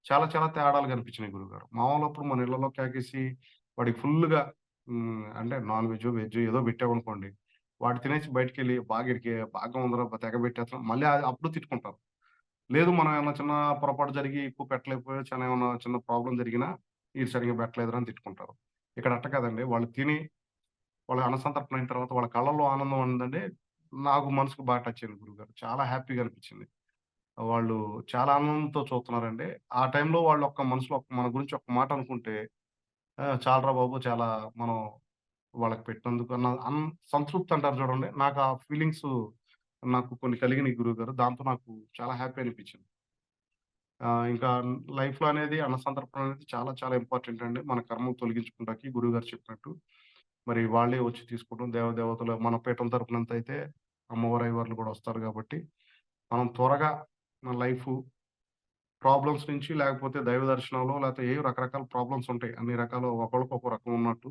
చాలా చాలా తేడాలు కనిపించినాయి గురువుగారు. మామూలప్పుడు మన ఇళ్ళలో కేకేసి వాడికి ఫుల్లుగా అంటే నాన్ వెజ్జో, వెజ్జో ఏదో పెట్టామనుకోండి. వాడు తినేసి బయటికెళ్ళి ఈడికి బాగా ఉందిరా తెగ పెట్టేస్తున్నాం. మళ్ళీ అప్పుడు తిట్టుకుంటారు. లేదు మనం ఏమన్నా చిన్న పొరపాటు జరిగి ఎక్కువ పెట్టలేకపోయో ఏమన్నా చిన్న ప్రాబ్లమ్ జరిగినా, ఈడు సరిగ్గా పెట్టలేదురా అని తిట్టుకుంటారు. ఇక్కడ అట్ట కాదండి. వాళ్ళు తిని వాళ్ళ అన్నసంతర్పణ అయిన తర్వాత వాళ్ళ కళ్ళల్లో ఆనందం ఉందండి. నాకు మనసుకు బాగా టచ్ అయింది గురువుగారు. చాలా హ్యాపీగా అనిపించింది. వాళ్ళు చాలా ఆనందంతో చూస్తున్నారండి. ఆ టైంలో వాళ్ళు మనసులో మన గురించి ఒక్క మాట అనుకుంటే, చాలురా బాబు చాలా మనం వాళ్ళకి పెట్టినందుకు సంతృప్తి అంటారు చూడండి. నాకు ఆ ఫీలింగ్స్ నాకు కొన్ని కలిగినాయి గురువుగారు. దాంతో నాకు చాలా హ్యాపీ అనిపించింది. ఇంకా లైఫ్‌లో అనేది అన్నసంతర్పణ అనేది చాలా చాలా ఇంపార్టెంట్ అండి. మన కర్మలు తొలగించుకుంటాకి గురువుగారు చెప్పినట్టు. మరి వాళ్ళే వచ్చి తీసుకోవడం దేవదేవతలు మన పీఠం తరపునంత అయితే అమ్మవారు, అయ్యవార్లు కూడా వస్తారు గాబట్టి, మనం త్వరగా మన ప్రాబ్లమ్స్ నుంచి లేకపోతే దైవ దర్శనంలో లేకపోతే ఏవో రకరకాల ప్రాబ్లమ్స్ ఉంటాయి. అన్ని రకాలు ఒకళ్ళకి ఒక్కో రకం ఉన్నట్టు,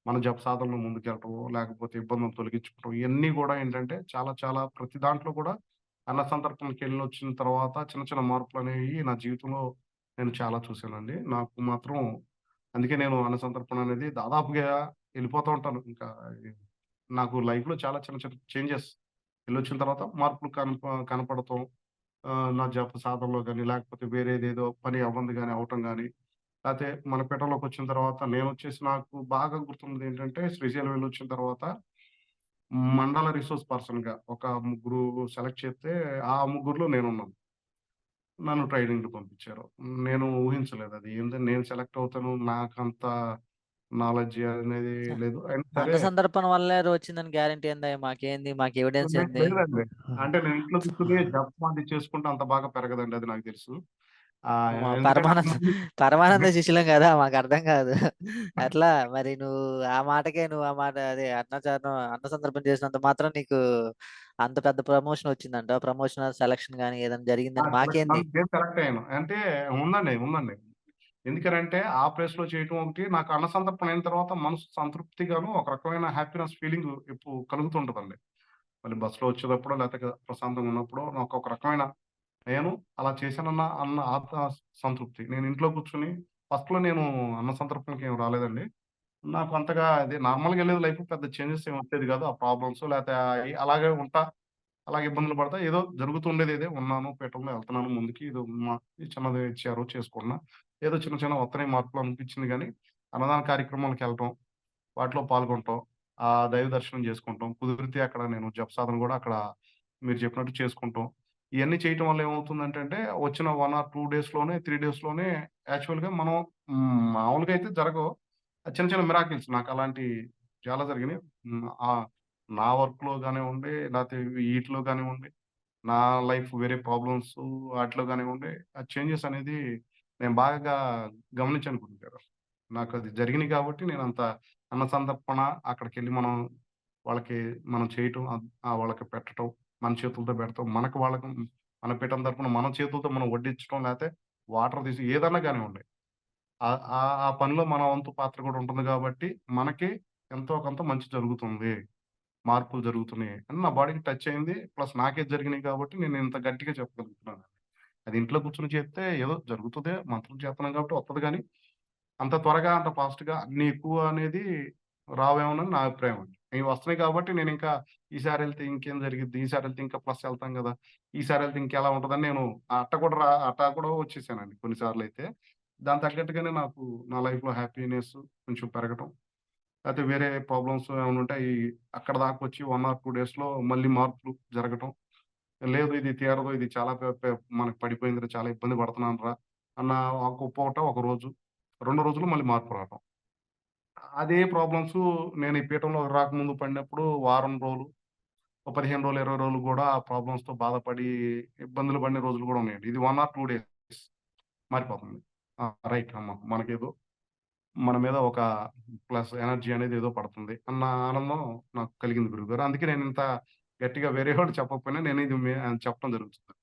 మన జప సాధనలో ముందుకెళ్ళటమో, లేకపోతే ఇబ్బందులు తొలగించుకోవడం ఇయన్నీ గూడా ఏంటంటే చాలా చాలా ప్రతి దాంట్లో కూడా అన్న సంతర్పణకెళ్ళొచ్చిన తర్వాత చిన్న చిన్న మార్పులనేవి నా జీవితంలో నేను చాలా చూసానండి. నాకు మాత్రం అందుకే నేను అన్న సంతర్పణ అనేది దాదాపుగా ఎళ్ళిపోతూ ఉంటాను. ఇంకా నాకు లైఫ్‌లో చాలా చిన్న చిన్న చేంజెస్ ఎళ్ళొచ్చిన తర్వాత మార్పులు కనపడటం. నా జప సాధనలో గాని, లేకపోతే వేరేదేదో పని అవ్వంది గాని, అవ్వటం గాని, లేతే మన పీఠంలోకొచ్చిన తర్వాత నేనొచ్చేసి నాకు బాగా గుర్తున్నదేంటంటే, శ్రీశైలం వెళ్ళొచ్చిన తర్వాత మండల రిసోర్స్ పర్సన్‌గా ఒక ముగ్గురు సెలెక్ట్ చేస్తే, ఆ ముగ్గురిలో నేనున్నాను. నన్ను ట్రైనింగ్‌కి పంపించారు. నేను ఊహించలేదది. ఏందని నేను సెలెక్ట్ అవుతాను. నాకంత నాలెడ్జ్ అనేది స లేదు. అయినా అన్న సరే సందర్పణ వల్లే వచ్చిందని గ్యారంటీ ఏందయ్యా? మాకేంది? మాకు ఎవిడెన్స్ ఏంది? లేదండి. అంటే నేను ఇంట్లో కూర్చొని జపం అది చేసుకుంటే అంత బాగా పెరగదండి. అది నాకు తెలుసు. మా ఎందుకంటే పరమానంద శిష్యులం గదా! మాకర్థం గాదు. ఎట్లా మరి నువ్వు ఆ మాట అదే అన్న సందర్భం చేసినంత మాత్రం నీకు అంత పెద్ద ప్రమోషన్ వచ్చిందంటావా? ప్రమోషన్, సెలక్షన్ గాని ఏదైనా జరిగిందని మాకేంది? నేను సెలెక్ట్ అయ్యాను. అంటే ఉందండి. ఎందుకనంటే ఆ ప్లేస్‌లో చేయటం ఒకటి, నాకు అన్నసంతర్పణ అయిన తర్వాత మనసు సంతృప్తిగాను, ఒక రకమైన హ్యాపీనెస్ ఫీలింగ్ కలుగుతుంటదండి. మళ్ళీ బస్‌లో వచ్చేటప్పుడో, లేతే ప్రశాంతంగా ఉన్నప్పుడో నాకు ఒక రకమైన నేను అలా చేశానన్న ఆత్మ సంతృప్తి. నేను ఇంట్లో కూర్చొని ఫస్ట్‌లో నేను అన్న సంతర్పణకి ఏమి రాలేదండి. నాకు అంతగా అదే నార్మల్‌గా ఎళ్ళేది లైఫ్ పెద్ద చేంజెస్ ఏమి వచ్చేది కాదు. ఆ ప్రాబ్లమ్స్ లేతే అలాగే ఉంటా. అలాగే ఇబ్బందులు పడతా ఏదో జరుగుతుండేది ఉన్నాను. పీఠంలో ఎళ్తున్నాను ముందుకి. ఏదో చిన్నది ఇచ్చారు చేసుకుంటున్నా. ఏదో చిన్న చిన్న వత్తన్నాయి మార్పులు అనిపించింది గానీ, అన్నదాన కార్యక్రమాలకెళ్ళటం, వాటిలో పాల్గొనటం, దైవ దర్శనం చేసుకుంటాం. కుదిరితే అక్కడ నేను జపసాధన గూడా అక్కడ మీరు చెప్పినట్టు చేసుకుంటాం. ఇయన్నీ చేయటం వల్ల ఏమవుతుందంటంటే, వచ్చిన 1 ఆర్ 2 డేస్‌లోనే, 3 డేస్‌లోనే యాక్చువల్‌గా మనం మామూలుగా అయితే జరగవు. చిన్న చిన్న మిరాకిల్స్ నాకలాంటియి చాలా జరిగినియి. నా వర్క్‌లో గానివ్వండి, లేతే ఈటిలో గానివ్వండి, నా లైఫ్ వేరే ప్రాబ్లమ్స్ ఆటిలో గానివ్వండి, ఆ చేంజెస్ అనేది నేను బాగా గమనించాను గురువుగారు. నాకది జరిగినియి కాబట్టి నేనంత అన్న సంతర్పణ అక్కడికెళ్ళి వాళ్ళకి మనం చేయటం, వాళ్ళకి పెట్టటం, మన చేతులతో పెడతాం. వాళ్ళకి మన పీఠం తరపున మన చేతులతో మనం వడ్డించటం, లేతే వాటర్ తీసి ఏదన్నా గానివ్వండి. ఆ పనిలో మన వంతు పాత్ర కూడా ఉంటుంది గాబట్టి, మనకి ఎంతో కొంత మంచి జరుగుతుంది. మార్పులు జరుగుతున్నాయి అని నా బాడీకి టచ్ అయింది. ప్లస్ నాకే జరిగినాయి కాబట్టి నేను ఇంత గట్టిగా చెప్పగలుగుతున్నాను. అది ఇంట్లో కూర్చొని చేస్తే ఏదో జరుగుతది. మంత్రం చేస్తున్నాం కాబట్టి వత్తది గానీ, అంత త్వరగా, అంత ఫాస్ట్‌గా అన్ని ఎక్కువ అనేది రావేమోనని నా అభిప్రాయం అండి. ఇవి వస్తున్నాయి కాబట్టి నేనింకా ఈసారెళ్తే ఇంకేం జరిగిద్ది? ఈసారెళ్తే ఇంకా ప్లస్ ఎళ్తాం గదా! ఈసారెళ్తే ఇంకెలా ఉంటదని నేను అట్ట కూడా వచ్చేసానండి కొన్ని సార్లయితే. దానికి తగ్గట్టుగానే నాకు నా లైఫ్‌లో హ్యాపీనెస్ కొంచెం పెరగటం. లేతే వేరే ప్రాబ్లమ్స్ ఏమైనా ఉంటే అక్కడి దాకొచ్చి 1 ఆర్ 2 డేస్‌లో మళ్ళీ మార్పులు జరగటం. లేదు ఇది తీరదు. ఇది చాలా పె పె మనకు పడిపోయిందిరా! చాలా ఇబ్బంది పడుతున్నానురా! అన్న ఒక పూట, ఒక రోజు, 2 రోజులు మళ్ళీ మార్పు రావటం. అదే ప్రాబ్లమ్సు నేను ఈ పీఠంలో రాకముందు పడినప్పుడు వారం రోజులు, ఓ 15 రోజులు, 20 రోజులు గూడా ఆ ప్రాబ్లమ్స్‌తో బాధపడి ఇబ్బందులు పడిన రోజులు గూడా ఉన్నాయండి. ఇది 1 ఆర్ 2 డేస్ మారిపోతుంది. ఆ! రైట్ అమ్మ మనకేదో మన మీద ఒక ప్లస్ ఎనర్జీ అనేది ఏదో పడుతుంది అన్న ఆనందం నాకు కలిగింది గురువుగారు. అందుకే నేనింత గట్టిగా వేరే వాళ్ళు చెప్పకపోయినా నేను ఇది చెప్పడం జరుగుతుంది.